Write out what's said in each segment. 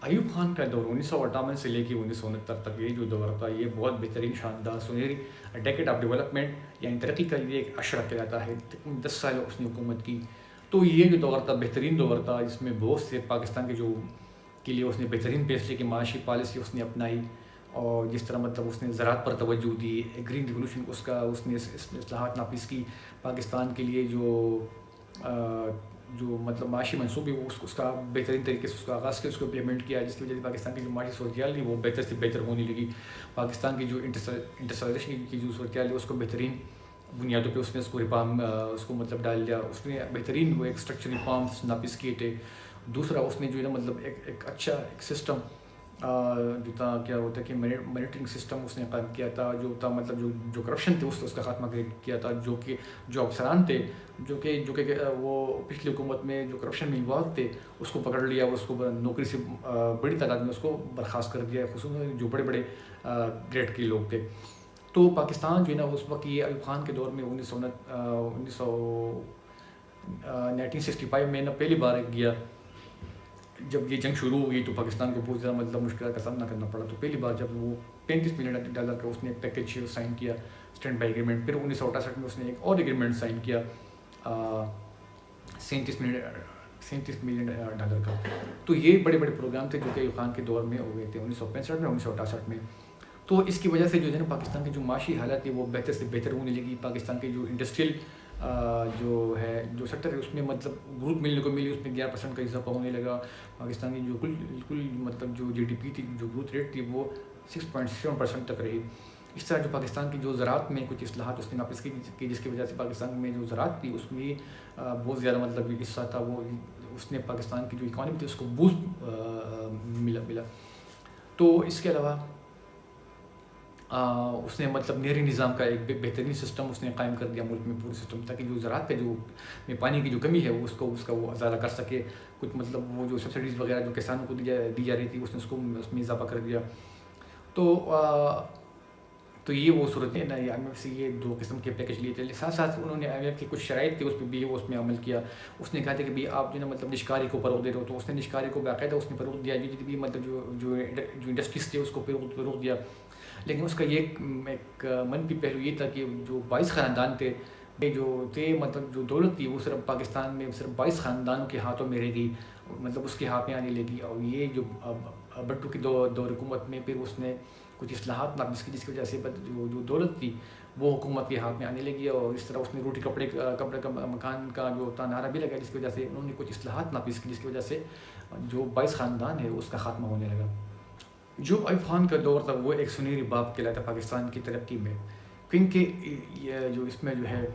ایوب خان کا دور 1958 سے لے کے 1969 تک یہ جو دور تھا یہ بہت بہترین شاندار سنہری ڈیکیڈ آف ڈیولپمنٹ یعنی ترقی کا یہ ایک اشرہ کہلاتا ہے. 10 سال اس نے حکومت کی. تو یہ جو دور تھا بہترین دور تھا جس میں بہت سے پاکستان کے لیے اس نے بہترین فیصلے کی معاشی پالیسی اس نے اپنائی. اور جس طرح مطلب اس نے زراعت پر توجہ دی, گرین ریولوشن اس نے اس میں اصلاحات نافذ کی. پاکستان کے لیے جو مطلب معاشی منصوبے اس کا بہترین طریقے سے اس کا آغاز کیا, اس کو امپلیمنٹ کیا, جس کی وجہ سے پاکستان کی جو معاشی صورتحال تھی وہ بہتر سے بہتر ہونے لگی. پاکستان کی جو انڈسٹریلائزیشن کی جو صورتحال ہے اس کو بہترین بنیادوں پہ اس نے اس کو مطلب ڈال دیا. اس نے بہترین وہ ایک اسٹرکچر ریفارمس نافذ کیے تھے. دوسرا اس نے جو ہے نا مطلب ایک اچھا ایک سسٹم جو تھا کیا ہوتا ہے کہ مانیٹرنگ سسٹم اس نے قائم کیا تھا, جو تھا مطلب جو کرپشن تھے اس کا خاتمہ کیا تھا. جو افسران تھے جو کہ وہ پچھلی حکومت میں جو کرپشن میں انوالو تھے اس کو پکڑ لیا, اس کو نوکری سے بڑی تعداد میں اس کو برخاست کر دیا, خصوصاً جو بڑے بڑے گریڈ کے لوگ تھے. تو پاکستان جو ہے نا اس وقت یہ ایوب خان کے دور میں 1965 میں نا پہلی بار گیا. جب یہ جنگ شروع ہوئی تو پاکستان کو بہت زیادہ مطلب مشکلات کا سامنا کرنا پڑا. تو پہلی بار جب وہ $35 ملین کا اس نے ایک پیکیج سائن کیا اسٹینڈ بائی ایگریمنٹ. پھر 1968 میں اس نے ایک اور ایگریمنٹ سائن کیا $37 ملین کا. تو یہ بڑے بڑے پروگرام تھے جو کہ ایوب خان کے دور میں ہو گئے تھے 1965 میں 1968 میں. تو اس کی وجہ سے جو ہے نا پاکستان کی جو معاشی حالت ہے وہ بہتر سے بہتر ہونے لگی. پاکستان کی جو انڈسٹریل جو سیکٹر ہے اس میں مطلب گروتھ ملنے کو ملی, اس میں 11% کا اضافہ ہونے لگا. پاکستان کی جو کل مطلب جو GDP تھی, جو گروتھ ریٹ تھی وہ 6.7% تک رہی. اس طرح جو پاکستان کی جو زراعت میں کچھ اصلاحات اس نے نافذ کی جس کی وجہ سے پاکستان میں جو زراعت تھی اس میں بہت زیادہ مطلب حصہ تھا, وہ اس نے پاکستان کی جو اکانومی تھی اس کو بوسٹ ملا. تو اس کے علاوہ اس نے مطلب نہری نظام کا ایک بہترین سسٹم اس نے قائم کر دیا ملک میں پورے سسٹم, تاکہ جو زراعت کا جو میں پانی کی جو کمی ہے وہ اس کا وہ ازالہ کر سکے. کچھ مطلب وہ جو سبسڈیز وغیرہ جو کسانوں کو دی جا رہی تھی اس نے اس میں اضافہ کر دیا. تو یہ وہ صورت ہے نا, IMF سے یہ 2 قسم کے پیکیج لیے تھے. ساتھ ساتھ انہوں نے IMF کی کچھ شرائط تھی اس پہ بھی اس میں عمل کیا. اس نے کہا تھا کہ بھائی آپ جو ہے نا مطلب نشکاری کو فروغ دے رہے ہو, تو اس نے نشکاری کو باقاعدہ اس نے فروغ دیا. بھی مطلب جو انڈسٹریز تھے اس کو فروغ دیا. لیکن اس کا یہ ایک منفی پہلو یہ تھا کہ جو 22 خاندان تھے جو تھے مطلب جو دولت تھی وہ صرف پاکستان میں صرف 22 خاندانوں کے ہاتھوں میں رہ گئی, مطلب اس کے ہاتھ میں آنے لگی. اور یہ جو بٹو کی دور حکومت میں پھر اس نے کچھ اصلاحات نافذ کی جس کی وجہ سے جو دولت تھی وہ حکومت کے ہاتھ میں آنے لگی. اور اس طرح اس نے روٹی کپڑے کا مکان کا جو تھا نعرہ بھی لگا, جس کی وجہ سے انہوں نے کچھ اصلاحات نافذ کی جس کی وجہ سے جو 22 خاندان ہے اس کا خاتمہ ہونے لگا. جو ایوب خان کا دور تھا وہ ایک سنہری باب کہلاتا پاکستان کی ترقی میں, کیونکہ یہ جو اس میں جو ہے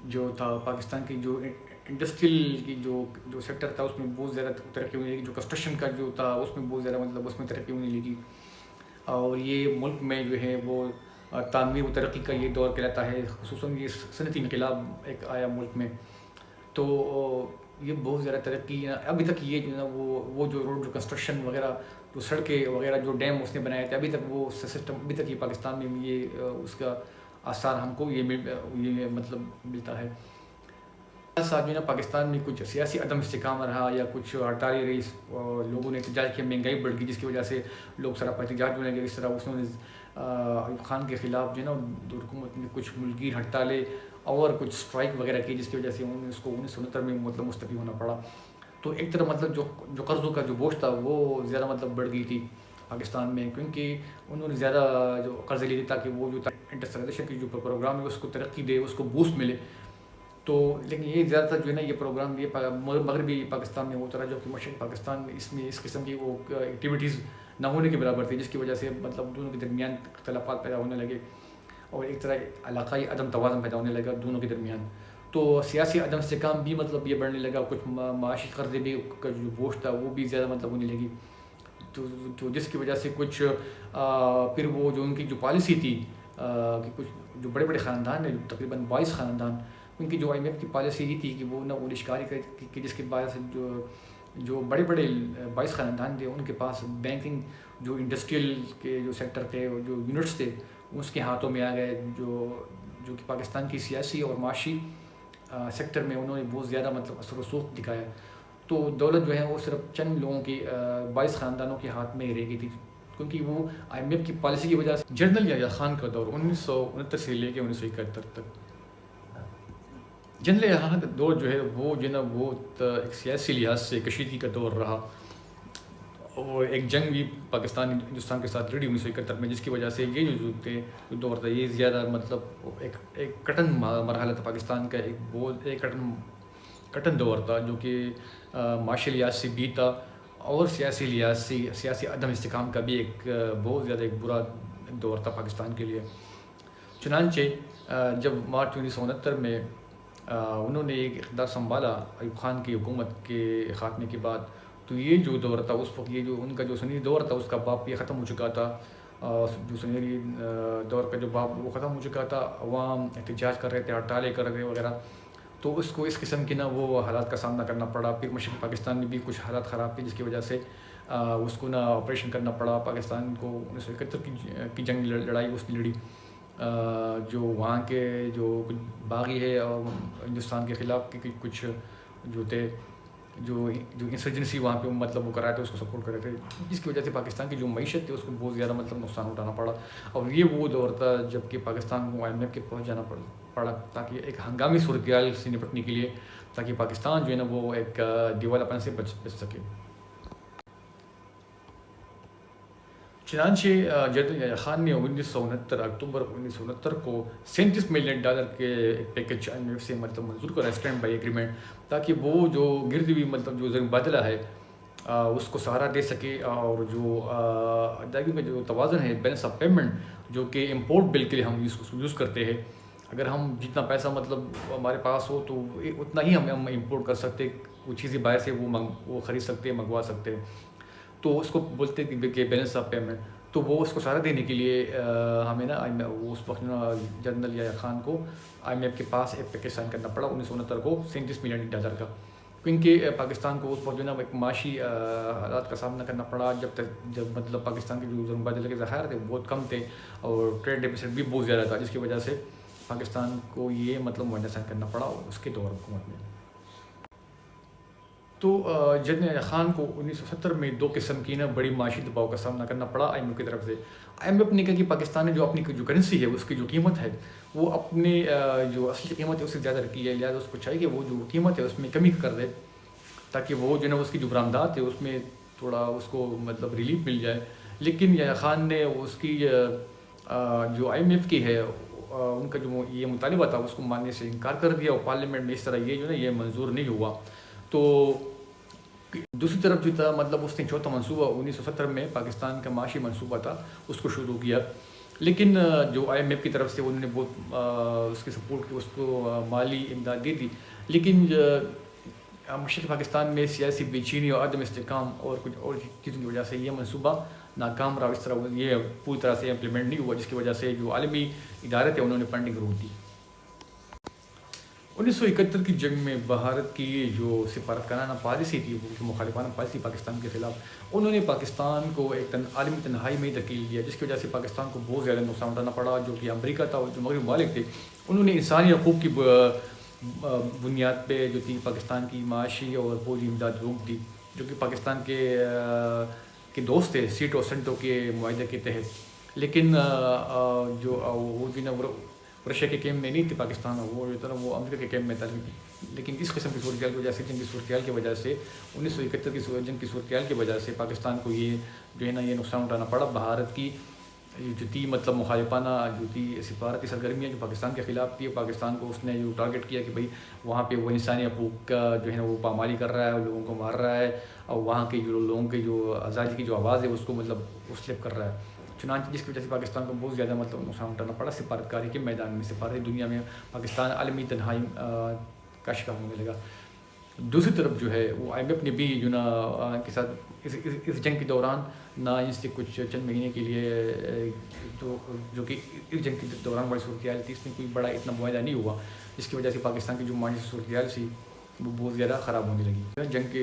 جو تھا پاکستان کی جو انڈسٹریل کی جو سیکٹر تھا اس میں بہت زیادہ ترقی ہونے لگی. جو کنسٹرکشن کا جو تھا اس میں بہت زیادہ مطلب اس میں ترقی ہونے لگی. اور یہ ملک میں جو ہے وہ تعمیر و ترقی کا یہ دور کہلاتا ہے. خصوصاً یہ صنعتی انقلاب ایک آیا ملک میں, تو یہ بہت زیادہ ترقی ابھی تک یہ جو ہے نا وہ جو روڈ جو کنسٹرکشن وغیرہ جو سڑکیں وغیرہ جو ڈیم اس نے بنائے تھے ابھی تک وہ سسٹم ابھی تک یہ پاکستان میں یہ اس کا آثار ہم کو یہ مطلب ملتا ہے. ساتھ میں نا پاکستان میں کچھ سیاسی عدم استحکام رہا یا کچھ ہڑتالیں رہی, لوگوں نے احتجاج کیا, مہنگائی بڑھ گئی جس کی وجہ سے لوگ سراپا احتجاج ہونے لگے. اس طرح اس نے ایوب خان کے خلاف جو ہے نا حکومت نے کچھ ملکی ہڑتالیں اور کچھ اسٹرائک وغیرہ کی جس کی وجہ سے انہوں نے اس کو 1969 میں مطلب مستعفی ہونا پڑا. تو ایک طرح مطلب جو قرضوں کا جو بوجھ تھا وہ زیادہ مطلب بڑھ گئی تھی پاکستان میں, کیونکہ انہوں نے زیادہ جو قرض لیے تھے تاکہ وہ جو انڈسٹریلائزیشن کی جو پروگرام ہے اس کو ترقی دے, اس کو بوسٹ ملے. تو لیکن یہ زیادہ تر جو ہے نا یہ پروگرام یہ مغربی پاکستان میں ہوتا رہا, جو کہ مشرقی پاکستان میں اس قسم کی وہ ایکٹیویٹیز نہ ہونے کے برابر تھی, جس کی وجہ سے مطلب دونوں کے درمیان اختلافات پیدا ہونے لگے اور ایک طرح علاقائی عدم توازن پیدا ہونے لگا دونوں کے درمیان. تو سیاسی عدم استحکام بھی مطلب یہ بڑھنے لگا, کچھ معاشی قرضے بھی کا جو بوجھ تھا وہ بھی زیادہ مطلب ہونے لگی. تو جس کی وجہ سے کچھ پھر وہ جو ان کی جو پالیسی تھی کہ کچھ جو بڑے بڑے خاندان ہیں تقریباً 22 خاندان, ان کی جو IMF کی پالیسی یہ تھی کہ وہ نہ وہ نشکاری کی جس کے باعث جو بڑے بڑے 22 خاندان تھے ان کے پاس بینکنگ جو انڈسٹریل کے جو سیکٹر تھے جو یونٹس تھے اس کے ہاتھوں میں آ گئے, جو کہ پاکستان کی سیاسی اور معاشی سیکٹر میں انہوں نے بہت زیادہ مطلب اثر و رسوخ دکھایا. تو دولت جو ہے وہ صرف چند لوگوں کی 22 خاندانوں کے ہاتھ میں ہی رہ گئی تھی، کیونکہ وہ IMF کی پالیسی کی وجہ سے جنرل یحییٰ خان کا دور 1969 سے لے کے 1971 تک، جنرل یحییٰ خان کا دور جو ہے وہ جو ہے نا وہ ایک سیاسی لحاظ سے کشیدگی کا دور رہا، اور ایک جنگ بھی پاکستان ہندوستان کے ساتھ لڑی 1971 میں، جس کی وجہ سے یہ جو دور تھا یہ زیادہ مطلب ایک کٹن مرحلہ تھا پاکستان کا، ایک کٹن دور تھا جو کہ معاشی لحاظ سے بھی تھا، اور سیاسی لحاظ سے سیاسی عدم استحکام کا بھی ایک بہت زیادہ ایک برا دور تھا پاکستان کے لیے۔ چنانچہ جب مارچ 1969 میں انہوں نے ایک اقتدار سنبھالا ایوب خان کی حکومت کے خاتمے کے بعد، تو یہ جو دور تھا اس وقت، یہ جو ان کا جو سنہری دور تھا اس کا باب یہ ختم ہو چکا تھا، جو سنہری دور کا جو باب وہ ختم ہو چکا تھا، عوام احتجاج کر رہے تھے، ہڑتالیں کر رہے وغیرہ، تو اس کو اس قسم کی وہ حالات کا سامنا کرنا پڑا۔ پھر مشرقی پاکستان میں بھی کچھ حالات خراب تھے جس کی وجہ سے اس کو آپریشن کرنا پڑا، پاکستان کو 1971 کی جنگ لڑائی اس نے لڑی، جو وہاں کے جو کچھ باغی ہے اور ہندوستان کے خلاف کے کچھ جو تھے جو انسرجنسی وہاں پہ مطلب وہ کر رہے تھے اس کو سپورٹ کر رہے تھے، جس کی وجہ سے پاکستان کی جو معیشت تھی اس کو بہت زیادہ مطلب نقصان اٹھانا پڑا، اور یہ وہ دور تھا جب کہ پاکستان کو IMF کے پہنچ جانا پڑا تاکہ ایک ہنگامی صورتحال سے نپٹنے کے لیے، تاکہ پاکستان جو ہے نا وہ ایک دیوالیاپن سے بچ سکے۔ چنانچہ جنرل یحییٰ خان نے 1969 اکتوبر 1969 کو $37 ملین کے ایک پیکج IMF سے مطلب منظور کرا، اسٹینڈ بائی ایگریمنٹ، تاکہ وہ جو گرد ہوئی مطلب جو زر مبادلہ ہے اس کو سہارا دے سکے، اور جو ادائیگی میں جو توازن ہے، بیلنس آف پیمنٹ، جو کہ امپورٹ بل کے لیے ہم یوز کرتے ہیں، اگر ہم جتنا پیسہ مطلب ہمارے پاس ہو تو اتنا ہی ہم امپورٹ کر سکتے، وہ چیزیں باہر سے وہ خرید سکتے ہیں، منگوا سکتے ہیں، تو اس کو بولتے ہیں کہ بیلنس آف پیمنٹ، تو وہ اس کو سہارا دینے کے لیے ہمیں اس وقت جنرل یحییٰ خان کو IMF کے پاس ایک پیکج سائن کرنا پڑا 1969 کو $37 ملین کا، کیونکہ پاکستان کو اس وقت جو ایک معاشی حالات کا سامنا کرنا پڑا، جب مطلب پاکستان کے جو زر مبادلہ کے ذخائر تھے بہت کم تھے، اور ٹریڈ ڈیفیسٹ بھی بہت زیادہ تھا، جس کی وجہ سے پاکستان کو یہ مطلب معاہدہ سائن کرنا پڑا اس کے دور حکومت میں۔ تو جنرل یحییٰ خان کو 1970 میں 2 قسم کی بڑی معاشی دباؤ کا سامنا کرنا پڑا IMF کی طرف سے۔ IMF نے کہا کہ پاکستان نے جو اپنی جو کرنسی ہے اس کی جو قیمت ہے وہ اپنے جو اصلی قیمت ہے اس سے زیادہ رکھی ہے، لہٰذا اس کو چاہیے کہ وہ جو قیمت ہے اس میں کمی کر دے، تاکہ وہ جو اس کی جو برآمدات ہے اس میں تھوڑا اس کو مطلب ریلیف مل جائے۔ لیکن یحییٰ خان نے اس کی جو IMF کی ہے ان کا جو یہ مطالبہ تھا اس کو ماننے سے انکار کر دیا، اور پارلیمنٹ میں اس طرح یہ منظور نہیں ہوا۔ تو دوسری طرف جو تھا مطلب اس نے چوتھا منصوبہ 1970 میں پاکستان کا معاشی منصوبہ تھا اس کو شروع کیا، لیکن جو IMF کی طرف سے انہوں نے بہت اس کی سپورٹ کی، اس کو مالی امداد دی تھی، لیکن مشرقی پاکستان میں سیاسی بے چینی اور عدم استحکام اور کچھ اور چیزوں کی وجہ سے یہ منصوبہ ناکام رہا، اس طرح یہ پوری طرح سے امپلیمنٹ نہیں ہوا، جس کی وجہ سے جو عالمی ادارے تھے انہوں نے فنڈنگ روک دی۔ 1971 کی جنگ میں بھارت کی جو سفارتخانہ پالیسی تھی، وہ مخالفانہ پالیسی پاکستان کے خلاف، انہوں نے پاکستان کو ایک عالمی تنہائی میں دھکیل دیا، جس کی وجہ سے پاکستان کو بہت زیادہ نقصان اٹھانا پڑا، جو کہ امریکہ تھا اور جو مغربی ممالک تھے انہوں نے انسانی حقوق کی بنیاد پہ جو تھی پاکستان کی معاشی اور فوجی امداد روک دی، جو کہ پاکستان کے دوست تھے سیٹو سنٹو کے معاہدے کے تحت، لیکن جو وہ جو رشیا کے کیمپ میں نہیں تھی پاکستان، وہ جو تھا وہ امریکہ کے کیمپ میں تھا، لیکن اس قسم کی صورتحال کی وجہ سے، جنگ کی صورتحال کی وجہ سے 1971 کی جنگ کی صورتحال کی وجہ سے پاکستان کو یہ جو ہے یہ نقصان اٹھانا پڑا۔ بھارت کی جو تھی مطلب مخالفانہ جو تھی سفارتی سرگرمیاں جو پاکستان کے خلاف تھی، پاکستان کو اس نے جو ٹارگٹ کیا کہ بھئی وہاں پہ وہ انسانی حقوق کا جو ہے وہ پامالی کر رہا ہے، لوگوں کو مار رہا ہے، اور وہاں کے جو لوگوں کے جو آزادی کی جو آواز ہے اس کو مطلب سلپ کر رہا ہے، چنانچہ جس کی وجہ سے پاکستان کو بہت زیادہ مطلب نقصان اٹھانا پڑا سفارتکاری کے میدان میں، سفارتی دنیا میں پاکستان عالمی تنہائی کا شکار ہونے لگا۔ دوسری طرف جو ہے وہ IMF نے بھی جو کے ساتھ اس جنگ کے دوران اس سے کچھ چند مہینے کے لیے جو کہ اس جنگ کے دوران بڑی صورتحال تھی، اس میں کوئی بڑا اتنا معاہدہ نہیں ہوا، جس کی وجہ سے پاکستان کی جو معاشی صورتحال تھی وہ بہت زیادہ خراب ہونے لگی۔ جنگ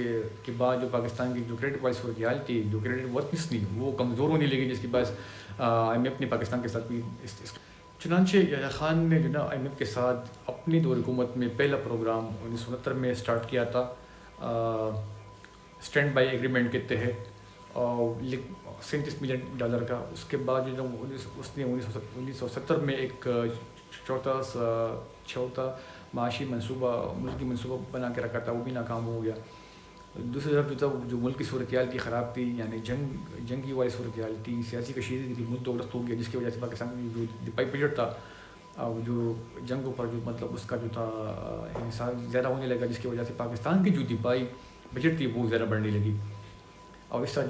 کے بعد جو پاکستان کی جو کریڈٹ والی صورتحال تھی، جو کریڈٹ ورتھنس تھی، وہ کمزور ہونے لگی، جس کی باعث IMF نے پاکستان کے ساتھ بھی چنانچہ یحییٰ خان نے جو IMF کے ساتھ اپنی دور حکومت میں پہلا پروگرام 1969 میں اسٹارٹ کیا تھا، اسٹینڈ بائی ایگریمنٹ کے تحت $37 ملین کا. اس کے بعد جو اس نے 1970 میں ایک چھوٹا معاشی منصوبہ ملکی منصوبہ بنا کے رکھا تھا, وہ بھی ناکام ہو گیا. دوسری طرف جو ملک کی صورتحال کی خراب تھی, یعنی جنگی والی صورتحال تھی, سیاسی کشیدگی تھی, ملک دولت ہو گیا, جس کی وجہ سے پاکستان میں جو دفاعی بجٹ تھا جو جنگوں پر جو مطلب اس کا جو تھا انحصار زیادہ ہونے لگا, جس کی وجہ سے پاکستان کی جو دفاعی بجٹ تھی وہ زیادہ بڑھنے لگی. اور اس طرح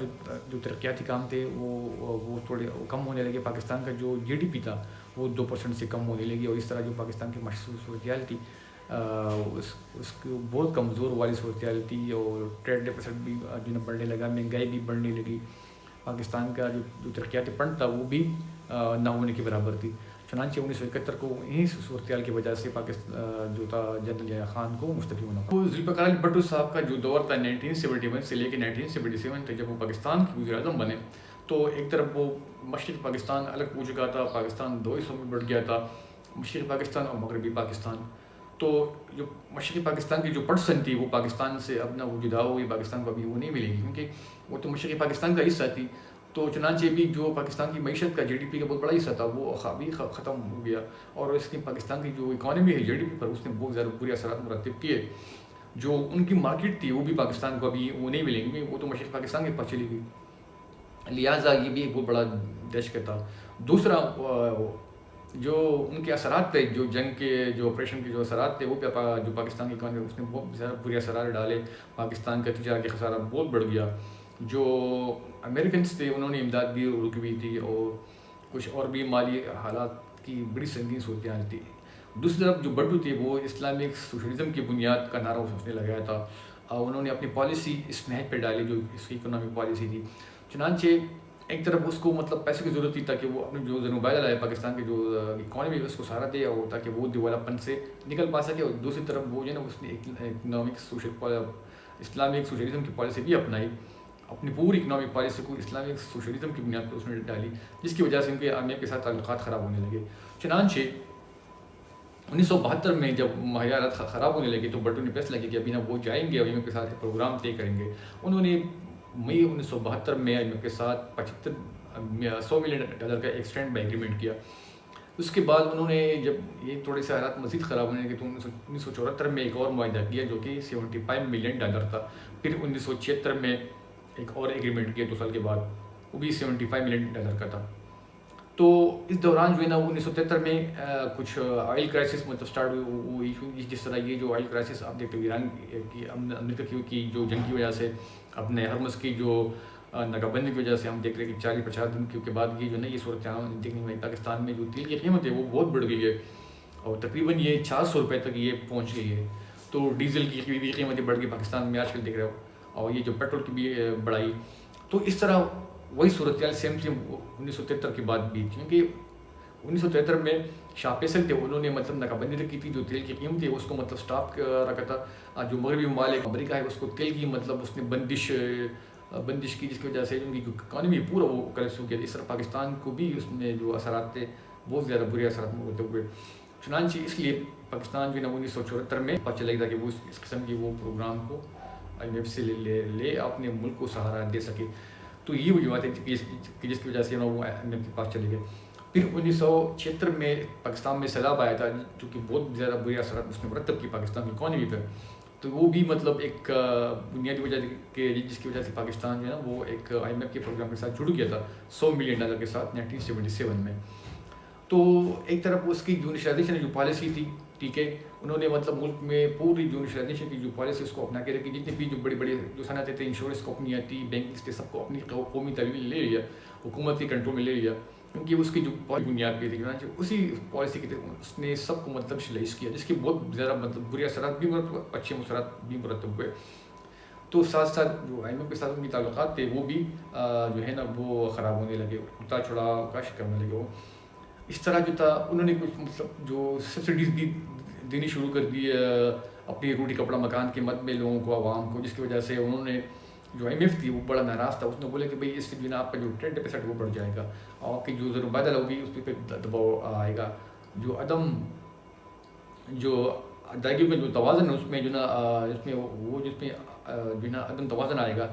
جو ترقیاتی کام تھے وہ تھوڑے کم ہونے لگے. پاکستان کا جو GDP تھا وہ 2% سے کم ہونے لگی, اور اس طرح جو پاکستان کی مشہور صورتحال تھی اس کی بہت کمزور والی صورتحال تھی, اور ٹریڈ ڈیفیسٹ بھی جو بڑھنے لگا, مہنگائی بھی بڑھنے لگی. پاکستان کا جو ترقیاتی فنڈ تھا وہ بھی نہ ہونے کے برابر تھی. چنانچہ 1971 کو انہی صورتحال کی وجہ سے پاکستان جو تھا جنرل ضیاء خان کو مستعفی ہونا پڑا. ذوالفقار علی بھٹو صاحب کا جو دور تھا 1971 سے لے کے 1977 تک, جب وہ پاکستان کے وزیر اعظم بنے, تو ایک طرف وہ مشرقی پاکستان الگ ہو چکا تھا, پاکستان 2 حصوں میں بٹ گیا تھا, مشرقی پاکستان اور مغربی پاکستان. تو جو مشرقی پاکستان کی جو پرسن تھی وہ پاکستان سے اپنا وہ جدا ہو گئی, پاکستان کو ابھی وہ نہیں ملے گی, کیونکہ وہ تو مشرقی پاکستان کا حصہ تھی. تو چنانچہ بھی جو پاکستان کی معیشت کا GDP کا بہت بڑا حصہ تھا وہ بھی ختم ہو گیا, اور اس کی پاکستان کی جو اکانومی ہے GDP پر اس نے بہت زیادہ بری اثرات مرتب کیے. جو ان کی مارکیٹ تھی وہ بھی پاکستان کو ابھی وہ نہیں ملیں گی, وہ تو مشرقی پاکستان کے پاس چلی گئی. لہٰذا یہ بھی ایک بہت بڑا دہشت تھا. دوسرا جو ان کے اثرات تھے, جو جنگ کے جو آپریشن کے جو اثرات تھے, وہ جو پاکستان کی اکانومی اس نے بہت زیادہ برے اثرات ڈالے. پاکستان کا تجارتی خسارہ بہت بڑھ گیا. جو امریکنس تھے انہوں نے امداد بھی رکی ہوئی تھی, اور کچھ اور بھی مالی حالات کی بڑی سنگین صورتحال تھی. دوسری طرف جو بھٹو تھے وہ اسلامک سوشلزم کی بنیاد کا نعرہ اس نے لگایا تھا, اور انہوں نے اپنی پالیسی اس نہج پہ ڈالی جو اس کی اکنامک پالیسی تھی. چنانچہ ایک طرف اس کو مطلب پیسے کی ضرورت تھی تاکہ وہ اپنے جو زنوبائل لائے پاکستان کی جو اکانومی ہے اس کو سہارا دے, اور تاکہ وہ ڈیولپمنٹ سے نکل پا سکے. اور دوسری طرف وہ جو ہے نا اس نے اکنامک اسلامک سوشلزم کی پالیسی بھی اپنائی, اپنی پوری اکنامک پالیسی کو اسلامک سوشلزم کی بنیاد پر اس نے ڈالی, جس کی وجہ سے ان کے IMF کے ساتھ تعلقات خراب ہونے لگے. چنانچہ 1972 میں جب معیارات خراب ہونے لگے تو بھٹو نے فیصلہ کیا کہ ابھی نا وہ جائیں گے IMF کے ساتھ پروگرام طے کریں گے. انہوں نے مئی 1972 میں IMF کے ساتھ $100 ملین کا ایک اسٹینڈ بائی ایگریمنٹ کیا. اس کے بعد انہوں نے جب یہ تھوڑے سے حالات مزید خراب ہونے لگے تو 1974 میں ایک اور معاہدہ کیا جو کہ $75 ملین تھا. پھر 1976 میں ایک اور ایگریمنٹ کیا 2 سال کے بعد, وہ بھی $75 ملین کا تھا. تو اس دوران جو ہے نا 1973 میں کچھ آئل کرائسس مطلب اسٹارٹ ہوئی, جس طرح یہ جو آئل کرائسس آپ دیکھتے ہو ایران کی امریکہ کی جو جنگ کی وجہ سے, اپنے ہرمز کی جو ناکہ بندی کی وجہ سے ہم دیکھ رہے ہیں کہ 40-50 دن کے بعد یہ جو نا یہ صورتحال دیکھنے میں پاکستان میں جو تیل کی قیمت ہے وہ بہت بڑھ گئی ہے, اور تقریباً یہ $400 تک یہ پہنچ گئی ہے. تو ڈیزل کی بھی قیمتیں بڑھ گئی پاکستان میں آج کل دیکھ رہے ہو, اور یہ جو پیٹرول کی بھی بڑھائی. تو اس طرح وہی صورتحال سیم 1973 کے بعد بھی, کیونکہ 1973 میں شاہ فیصل تھے, انہوں نے مطلب ناکہ بندی رکھی تھی, جو تیل کی قیمت ہے اس کو مطلب اسٹاپ رکھا تھا. جو مغربی ممالک امریکہ ہے اس کو تیل کی مطلب اس نے بندش کی, جس کی وجہ سے ان کی اکانومی پورا وہ کریکٹ ہو گیا. اس طرح پاکستان کو بھی اس میں جو اثرات تھے بہت زیادہ برے اثرات ہوتے ہوئے. چنانچہ اس لیے پاکستان جو ہے نا 1974 میں پتہ چلے گا کہ وہ اس قسم کی وہ پروگرام کو IMF سے لے اپنے ملک کو سہارا دے سکے. تو یہ وجوہات ہے کہ جس کی وجہ سے وہ IMF کے پاس چلے گئے. پھر 1976 میں پاکستان میں سیلاب آیا تھا, جو کہ بہت زیادہ برے اثرات اس نے مرتب کی پاکستان کی اکانومی پہ. تو وہ بھی مطلب ایک بنیادی وجہ کہ جس کی وجہ سے پاکستان جو ہے نا وہ ایک IMF کے پروگرام کے ساتھ جڑ گیا تھا $100 ملین کے ساتھ 1977 میں. تو ایک طرف اس کی جو نیشنلائزیشن جو پالیسی تھی, ٹھیک ہے, انہوں نے مطلب ملک میں پوری جو نیشنلائزیشن کی جو پالیسی اس کو اپنا کے رکھی. جتنے بھی جو بڑی بڑی جو صنعتیں تھے, انشورنس کمپنیاں تھیں, بینکنگ تھے, سب کو اپنی قومی تعلیم لے لیا, حکومتی کنٹرول میں لے لیا, کیونکہ اس کی جو بنیاد پہ تھی. اسی پالیسی کے تحت اس نے سب کو مطلب شلائز کیا, جس کے بہت زیادہ مطلب برے اثرات بھی مرتب, اچھے اثرات بھی مرتب ہوئے. تو ساتھ ساتھ جو IMF کے ساتھ ان کے تعلقات تھے وہ بھی جو ہے نا وہ خراب ہونے لگے, اتار چڑھاؤ کا شکار ہونے لگے. وہ اس طرح جو تھا انہوں نے کچھ مطلب جو سبسڈیز بھی دینی شروع کر دی اپنی روٹی کپڑا مکان کے مد میں لوگوں کو, عوام کو, جس کی وجہ سے انہوں نے جو IMF تھی وہ بڑا ناراض تھا. اس نے بولے کہ بھائی اس سے جو ہے نا آپ کا جو ٹریڈ ڈیفیسٹ وہ بڑھ جائے گا, اور آپ کی جو زر مبادلہ ہوگی اس پہ دباؤ آئے گا, جو عدم جو ادائیگی میں جو توازن ہے اس میں جو نا اس میں وہ جس میں جو ہے نا عدم توازن آئے گا،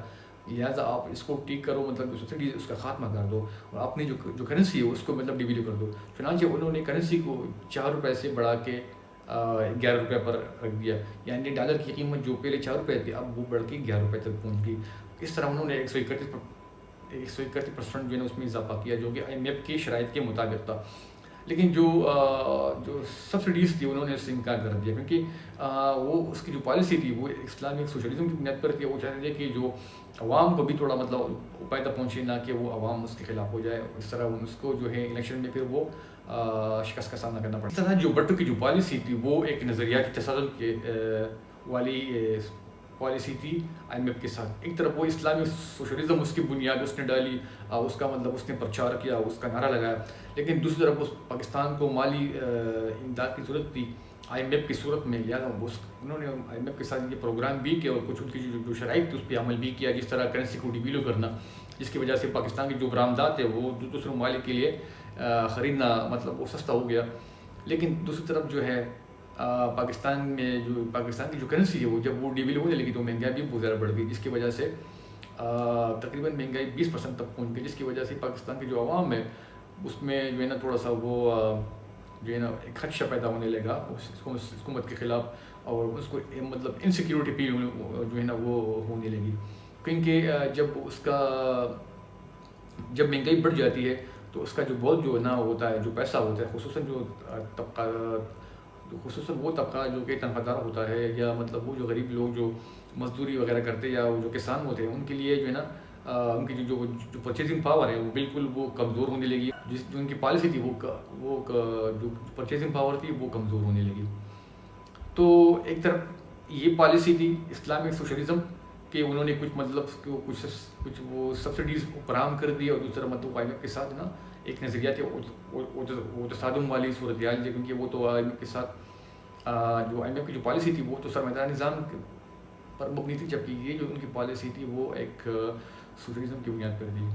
لہٰذا آپ اس کو ٹھیک کرو، مطلب سبسڈی اس کا خاتمہ کر دو اور اپنی جو کرنسی ہے اس کو مطلب ڈیویلیو کر دو۔ چنانچہ انہوں نے کرنسی کو 4 روپے سے بڑھا کے 11 روپے پر رکھ دیا، یعنی ڈالر کی قیمت جو پہلے 4 روپے تھی اب وہ بڑھ کے 11 روپے تک پہنچ گئی۔ اس طرح انہوں نے 131% جو ہے نا اس میں اضافہ کیا، جو کہ IMF کی شرائط کے مطابق تھا۔ لیکن جو سبسڈیز تھی انہوں نے اس سے انکار کر دیا، کیونکہ وہ اس کی جو پالیسی تھی وہ اسلامک سوشلزم کی بنیاد پر تھی۔ وہ چاہتے تھے کہ جو عوام کو بھی تھوڑا مطلب فائدہ پہنچے، نہ کہ وہ عوام اس کے خلاف ہو جائے، اس طرح اس کو جو ہے الیکشن میں پھر وہ شکست کا سامنا کرنا پڑتا۔ اس طرح جو بھٹو کی جو پالیسی تھی وہ ایک نظریاتی تصادم کے والی پالیسی تھی IMF کے ساتھ۔ ایک طرف وہ اسلامی سوشلزم اس کی بنیاد اس نے ڈالی، اس کا مطلب اس نے پرچار کیا، اس کا نعرہ لگایا، لیکن دوسری طرف اس پاکستان کو مالی امداد کی ضرورت تھی IMF کی صورت میں، لہٰذا انہوں نے IMF کے ساتھ یہ پروگرام بھی کیا اور کچھ ان کی جو شرائط تھی اس پہ عمل بھی کیا، جس طرح کرنسی کو ڈیویلیو کرنا، جس کی وجہ سے پاکستان کی جو برآمدات ہے وہ دوسرے ممالک کے لیے خریدنا مطلب وہ سستا ہو گیا۔ لیکن دوسری طرف جو ہے پاکستان کی جو کرنسی ہے وہ جب وہ ڈیویلیو ہونے لگی تو مہنگائی بھی بہت زیادہ بڑھ گئی، جس کی وجہ سے تقریباً مہنگائی 20% تک پہنچ گئی، جس کی وجہ سے پاکستان کی جو عوام ہے اس میں جو ہے نا تھوڑا سا وہ جو ہے نا ایک خدشہ پیدا ہونے لگا اس حکومت کے خلاف، اور اس کو مطلب انسیکیورٹی فیل جو ہے نا وہ ہونے لگی، کیونکہ جب مہنگائی بڑھ جاتی ہے تو اس کا جو بہت جو نا ہوتا ہے، جو پیسہ ہوتا ہے، خصوصاً وہ طبقہ جو کہ تنخواہ دار ہوتا ہے، یا مطلب وہ جو غریب لوگ جو مزدوری وغیرہ کرتے ہیں یا جو کسان ہوتے ہیں، ان کے لیے جو ہے نا ان کی جو پرچیزنگ پاور ہے وہ بالکل وہ کمزور ہونے لگی، جو ان کی پالیسی تھی وہ جو پرچیزنگ پاور تھی وہ کمزور ہونے لگی۔ تو ایک طرف یہ پالیسی تھی اسلامک سوشلزم کہ انہوں نے کچھ وہ سبسڈیز فراہم کر دی، اور دوسرا مطلب IMF کے ساتھ نا ایک نظریاتی تصادم والی صورتحال ہے، کیونکہ وہ تو IMF کے ساتھ جو IMF کی جو پالیسی تھی وہ تو سرمایہ نظام پر مبنی تھی، جبکہ یہ جو ان کی پالیسی تھی وہ ایک سوشلزم کی بنیاد پر تھی۔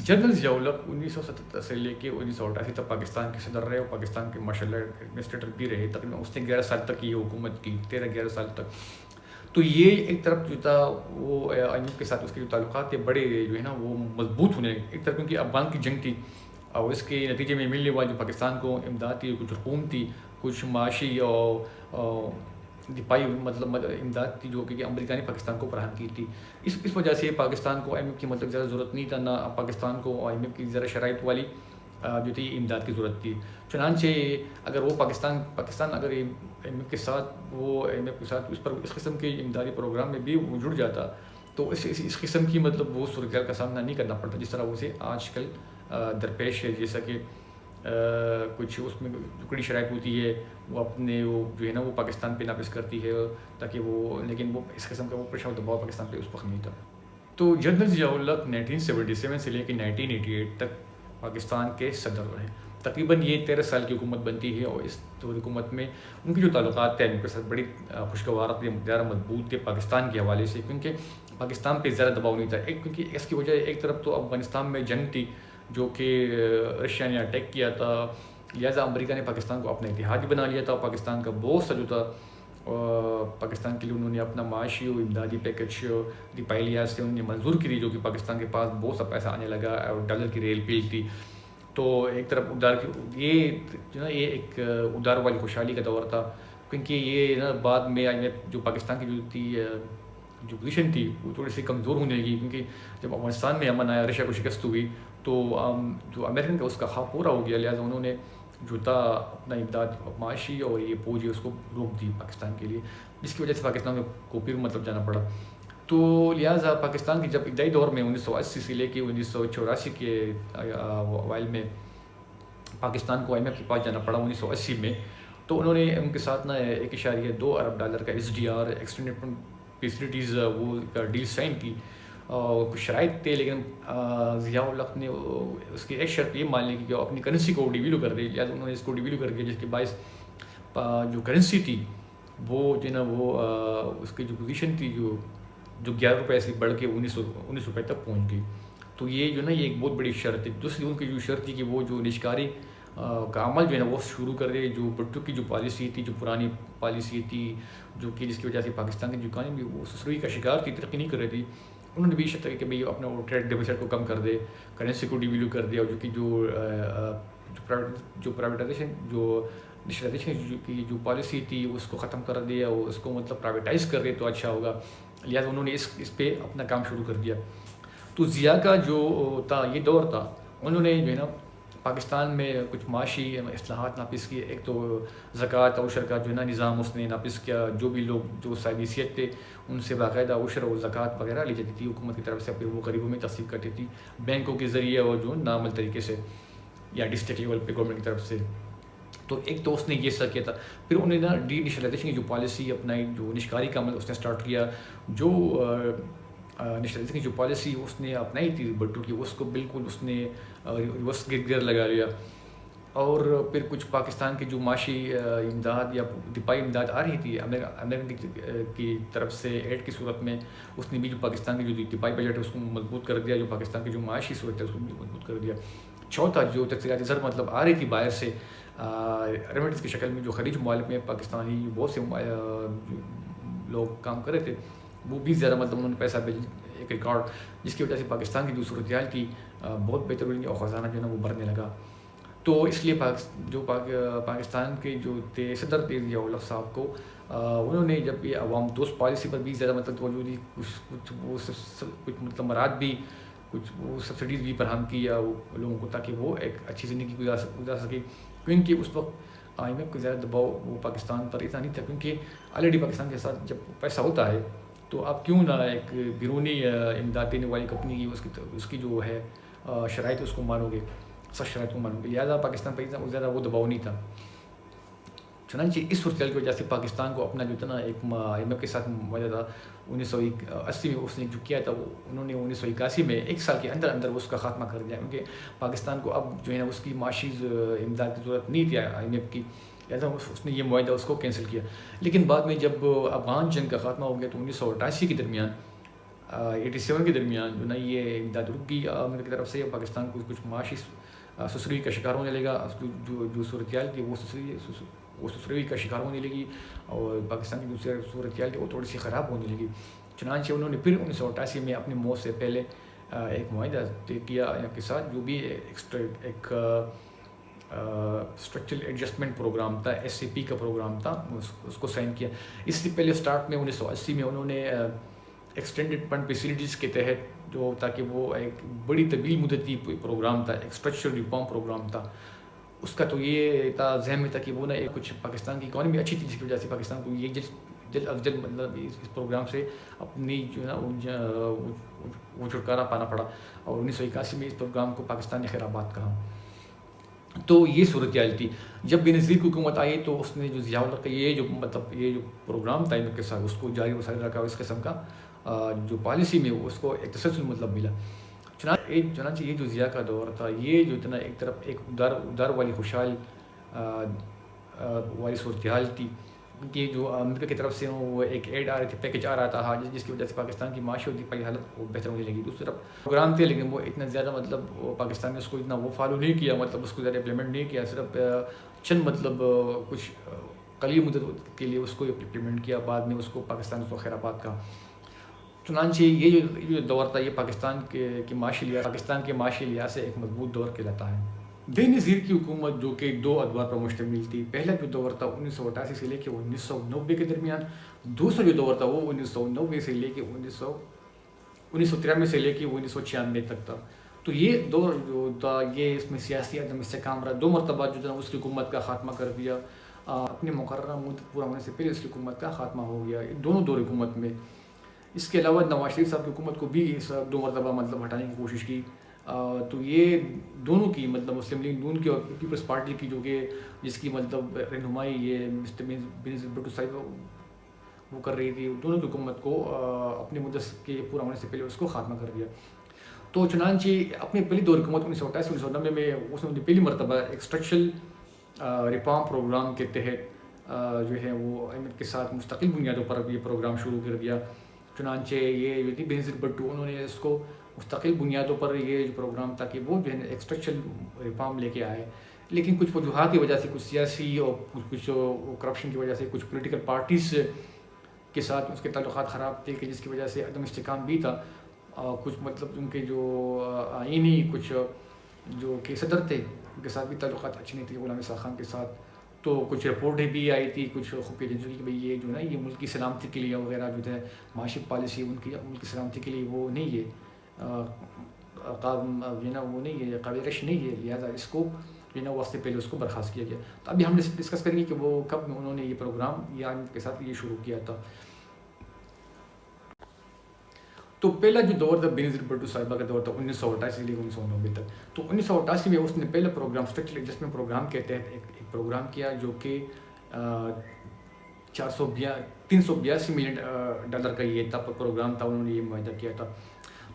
جنرل ضیاء الحق 1977 سے لے کے 1988 تک پاکستان کے صدر رہے اور پاکستان کے ماشاء اللہ ایڈمنسٹریٹر بھی رہے، تقریباً اس نے 11 سال تک یہ حکومت کی، 13-11 سال تک۔ تو یہ ایک طرف جو تھا وہ IMF کے ساتھ اس کے جو تعلقات تھے بڑے جو ہے نا وہ مضبوط ہونے لگے، ایک طرف کیونکہ افغان کی جنگ تھی اور اس کے نتیجے میں ملنے والی جو پاکستان کو امداد تھی، کچھ رقوم تھی، کچھ معاشی اور دفاعی مطلب امداد تھی جو کہ امریکہ نے پاکستان کو فراہم کی تھی۔ اس وجہ سے پاکستان کو IMF کی مطلب زیادہ ضرورت نہیں تھا، نہ پاکستان کو IMF کی زیادہ شرائط والی جو تھی امداد کی ضرورت تھی۔ چنانچہ اگر وہ پاکستان اگر IMF کے ساتھ اس قسم کے امدادی پروگرام میں بھی وہ جڑ جاتا تو اس قسم کی مطلب وہ صورتحال کا سامنا نہیں کرنا پڑتا جس طرح اسے آج کل درپیش ہے، جیسا کہ کچھ اس میں جو کڑی شرائط ہوتی ہے وہ اپنے وہ جو ہے نا وہ پاکستان پہ نافذ کرتی ہے، تاکہ لیکن وہ اس قسم کا وہ پریشر دباؤ پاکستان پہ اس وقت نہیں تھا۔ تو جنرل ضیاء الحق 1977 سے لے کے 1988 تک پاکستان کے صدر رہے، تقریباً یہ 13 سال کی حکومت بنتی ہے، اور اس حکومت میں ان کی جو تعلقات تھے ان کے ساتھ بڑی خوشگوار تھے، زیادہ مضبوط تھے پاکستان کے حوالے سے، کیونکہ پاکستان پہ زیادہ دباؤ نہیں تھا، کیونکہ اس کی وجہ ایک طرف تو افغانستان میں جنگ تھی جو کہ رشیا نے اٹیک کیا تھا، لہٰذا امریکہ نے پاکستان کو اپنا اتحادی بنا لیا تھا، اور پاکستان کا بہت سا جو تھا پاکستان کے لیے انہوں نے اپنا معاشی و امدادی پیکج دفاعی لحاظ سے انہوں نے منظور کی، جو کہ پاکستان کے پاس بہت سا پیسہ آنے لگا اور ڈالر کی ریل پیل تھی۔ تو ایک طرف یہ جو نا یہ ایک ادار والی خوشحالی کا دور تھا، کیونکہ یہ نا بعد میں جو پاکستان کی جو تھی جو پوزیشن تھی وہ تھوڑی سی کمزور ہونے لگی، کیونکہ جب افغانستان میں امن آیا، رشیا کو شکست ہوئی، تو جو امریکن کا اس کا خواب پورا ہو گیا، لہٰذا انہوں نے جو تھا اپنا امداد معاشی اور یہ فوجی اس کو روک دی پاکستان کے لیے، جس کی وجہ سے پاکستان کو پھر مطلب جانا پڑا۔ تو لہٰذا پاکستان کی جب ابتدائی دور میں 1980 سے لے کے 1984 کے اوائل میں پاکستان کو IMF کے پاس جانا پڑا 1980 میں، تو انہوں نے ان کے ساتھ نا 1.2 ارب ڈالر کا SDR ایکسٹینڈیڈ فیسلٹیز وہ ڈیل سائن کی، اور کچھ شرائط تھے، لیکن ضیاء الحق نے اس کی ایک شرط یہ مان لی کہ وہ اپنی کرنسی کو ڈیویلو کر دے، لہٰذا انہوں نے اس کو ڈیویلو کر دیا، جس کے باعث جو کرنسی تھی وہ جو ہے نا وہ اس کی جو پوزیشن تھی جو 11 روپے سے بڑھ کے 19 روپے تک پہنچ گئی۔ تو یہ جو نا یہ ایک بہت بڑی شرط ہے۔ دوسری ان کی جو شرط تھی کہ وہ جو نشکاری کا عمل جو ہے نا وہ شروع کر دے. جو بھٹو کی جو پالیسی تھی, جو پرانی پالیسی تھی, جو کہ جس کی وجہ سے پاکستان کی جو اکانومی وہ سسروئی کا شکار تھی, ترقی نہیں کر رہی تھی, انہوں نے بھی شرط کہ بھئی اپنا وہ ٹریڈ ڈیفیسٹ کو کم کر دے, کرنسی کو ڈیویلو کر دے, اور جو کہ جو پرائیویٹائزیشن جو نیشنلائزیشن کی جو پالیسی تھی اس کو ختم کر دیا, وہ اس کو مطلب پرائیویٹائز کر دے تو اچھا ہوگا. لہٰذا انہوں نے اس پہ اپنا کام شروع کر دیا. تو ضیاء کا جو تھا یہ دور تھا, انہوں نے جو ہے نا پاکستان میں کچھ معاشی اصلاحات نافذ کیے. ایک تو زکوٰۃ عشر کا جو ہے نا نظام اس نے نافذ کیا. جو بھی لوگ جو صاحب حیثیت تھے ان سے باقاعدہ عشر و زکوٰۃ وغیرہ لی جاتی تھی حکومت کی طرف سے, پھر وہ غریبوں میں تقسیم کرتی تھی بینکوں کے ذریعے اور جو نارمل طریقے سے یا ڈسٹرکٹ لیول پہ گورنمنٹ کی طرف سے. تو ایک تو اس نے یہ سر کیا تھا. پھر انہوں نے نا ڈی نیشنلائزیشن کی جو پالیسی اپنائی, جو نشکاری کا عمل اس نے اسٹارٹ کیا. جو نیشنلائزیشن کی جو پالیسی اس نے اپنائی تھی بھٹو کی, اس کو بالکل اس نے ریورس گیئر لگا لیا. اور پھر کچھ پاکستان کی جو معاشی امداد یا دفاعی امداد آ رہی تھی امریکہ کی طرف سے ایڈ کی صورت میں, اس نے بھی جو پاکستان کی جو دفاعی بجٹ ہے اس کو مضبوط کر دیا. جو پاکستان کی جو معاشی صورت ہے اس کو بھی مضبوط کر دیا. چوتھا, جو تقسیمات زر مطلب آ رہی تھی باہر سے ریمیٹنس کی شکل میں, جو خلیج ممالک میں پاکستانی بہت سے لوگ کام کر رہے تھے, وہ بھی زیادہ مطلب انہوں نے پیسہ بھیج, ایک ریکارڈ جس کی وجہ سے پاکستان کی جو صورتحال تھی بہت بہتر ہوئی اور خزانہ جو ہے نا وہ بھرنے لگا. تو اس لیے جو پاکستان کے جو تھے صدر تھے ضیاء الحق صاحب کو, انہوں نے جب یہ عوام دوست پالیسی پر بھی زیادہ مطلب توجہ دی, کچھ مطلب مراد بھی, کچھ وہ سبسڈیز بھی فراہم کی وہ لوگوں کو, تاکہ وہ ایک اچھی زندگی گزار سکے. کیونکہ اس وقت آئی ایم ایف کا زیادہ دباؤ وہ پاکستان پر اتنا نہیں تھا, کیونکہ آلریڈی پاکستان کے ساتھ جب پیسہ ہوتا ہے تو آپ کیوں نہ ایک بیرونی امداد دینے والی کمپنی کی اس کی جو ہے شرائط اس کو مانو گے, سخت شرائط کو مانو گے. لہٰذا پاکستان پر اتنا زیادہ وہ دباؤ نہیں تھا. چنانچہ اس صورتحال کی وجہ سے پاکستان کو اپنا جو تھا نا ایک آئی ایم ایف کے ساتھ معاہدہ تھا 1980 میں اس نے جو کیا تھا, وہ انہوں نے 1981 میں ایک سال کے اندر اندر اس کا خاتمہ کر دیا, کیونکہ پاکستان کو اب جو ہے نا اس کی معاشی امداد کی ضرورت نہیں تھی آئی ایم ایف کی. لہٰذا اس نے یہ معاہدہ اس کو کینسل کیا. لیکن بعد میں جب افغان جنگ کا خاتمہ ہو گیا تو 1988 کے درمیان 87 کے درمیان جو نا یہ امداد رک گئی امریکہ کی طرف سے. پاکستان کو کچھ معاشی سسروی کا شکار ہونے لگا. جو صورتحال تھی وہ سسروی کا شکار ہونے لگی, اور پاکستان کی دوسری صورتحال تھی وہ تھوڑی سی خراب ہونے لگی. چنانچہ انہوں نے پھر 1988 میں اپنی موت سے پہلے ایک معاہدہ طے کیا کے ساتھ, جو بھی ایک اسٹرکچرل ایڈجسٹمنٹ پروگرام تھا, SCP کا پروگرام تھا, اس کو سائن کیا. اس سے پہلے اسٹارٹ میں 1980 میں انہوں نے ایکسٹینڈڈ فنڈ فیسلٹیز کے تحت, جو تاکہ وہ ایک بڑی طویل مدتی پروگرام تھا, ایک اسٹرکچرل ریفارم پروگرام تھا. اس کا تو یہ تھا ذہن میں تھا کہ وہ نا کچھ پاکستان کی اکانومی اچھی تھی, جس کی وجہ سے پاکستان کو یہ جلد از جلد مطلب اس پروگرام سے اپنی جو ہے نا وہ چھٹکارا پانا پڑا. اور 1981 میں اس پروگرام کو پاکستان نے خیر آباد کہا. تو یہ صورتحال تھی. جب بینظیر کی حکومت آئی تو اس نے جو ضیاء الحق کا یہ جو پروگرام تھا کے ساتھ اس کو جاری وسائل رکھا, اس قسم کا جو پالیسی میں اس کو ایک تسلسل مطلب ملا. چنانچہ یہ جو ضیاء کا دور تھا, یہ جو اتنا ایک طرف ایک ادار والی خوشحال والی صورتحال تھی, کہ جو امریکہ کی طرف سے وہ ایک ایڈ آ رہی تھی, پیکج آ رہا تھا, جس کی وجہ سے پاکستان کی معاشی اور دفاعی حالت وہ بہتر ہونے لگی. دوسری طرف پروگرام تھے لیکن وہ اتنا زیادہ مطلب پاکستان نے اس کو اتنا وہ فالو نہیں کیا, مطلب اس کو زیادہ امپلیمنٹ نہیں کیا, صرف چند مطلب کچھ قلیل مدت کے لیے اس کو امپلیمنٹ کیا. بعد میں اس کو پاکستان کو خیر آباد کہا. چنانچہ یہ جو دور تھا یہ پاکستان کے معاشی لحاظ سے ایک مضبوط دور کہلاتا ہے. بینظیر کی حکومت جو کہ دو ادوار پر مشتمل تھی. پہلا جو دور تھا 1988 سے لے کے 1990 کے درمیان. دوسرا جو دور تھا وہ 1990 سے لے کے 1993 سے لے کے 1996 تک تھا. تو یہ دور جو تھا یہ اس میں سیاسی عدم استحکام رہا. 2 مرتبہ جو تھا اس کی حکومت کا خاتمہ کر دیا. اپنے مقررہ مدت پورا ہونے سے پہلے اس کی حکومت کا خاتمہ ہو گیا دونوں دور حکومت میں. اس کے علاوہ نواز شریف صاحب کی حکومت کو بھی 2 مرتبہ مطلب ہٹانے کی کوشش کی. تو یہ دونوں کی مطلب مسلم لیگ نون کی اور پیپلز پارٹی کی جو کہ جس کی مطلب رہنمائی یہ مسٹر بینظیر بھٹو صاحب وہ کر رہی تھی, دونوں کی حکومت کو اپنی مدت کے پورا ہونے سے پہلے اس کو خاتمہ کر دیا. تو چنانچہ اپنی پہلی دور حکومت 1988-1990 میں اس نے پہلی مرتبہ ایک اسٹرکچرل ریفارم پروگرام کے تحت جو ہے وہ احمد کے ساتھ مستقل بنیادوں پر یہ پروگرام شروع کر دیا. چنانچہ یہ جو تھی بینظیر بھٹو انہوں نے اس کو مستقل بنیادوں پر یہ جو پروگرام تھا کہ وہ جو ہے ایک اسٹرکچرل ریفارم لے کے آئے. لیکن کچھ وجوہات کی وجہ سے، کچھ سیاسی اور کچھ کرپشن کی وجہ سے، کچھ پولیٹیکل پارٹیز کے ساتھ اس کے تعلقات خراب تھے کہ جس کی وجہ سے عدم استحکام بھی تھا. کچھ مطلب ان کے جو آئینی کچھ جو کہ صدر تھے ان کے ساتھ بھی تعلقات اچھے نہیں تھے غلام اسحاق خان کے ساتھ. تو کچھ رپورٹیں بھی آئی تھی کچھ خفیہ ایجنسیوں کی کہ بھئی یہ جو ہے نا یہ ملک کی سلامتی کے لیے وغیرہ جو ہے معاشی پالیسی ان کی ملک کی سلامتی کے لیے وہ نہیں ہے جو ہے نا وہ نہیں ہے قابل رش نہیں ہے، لہٰذا اس کو جو ہے نا وقت سے پہلے اس کو برخاست کیا گیا. تو ابھی ہم ڈسکس کریں گے کہ وہ کب انہوں نے یہ پروگرام یا ان کے ساتھ یہ شروع کیا تھا. تو پہلا جو دور تھا بینظیر بھٹو صاحبہ کا دور تھا 1988 سے لے کر 1990 تک. تو 1988 میں اس نے پہلا پروگرام اسٹرکچر ایڈجسٹمنٹ پروگرام کے تحت ایک پروگرام کیا جو کہ $382 ملین کا یہ تھا پروگرام تھا، انہوں نے یہ معاہدہ کیا تھا.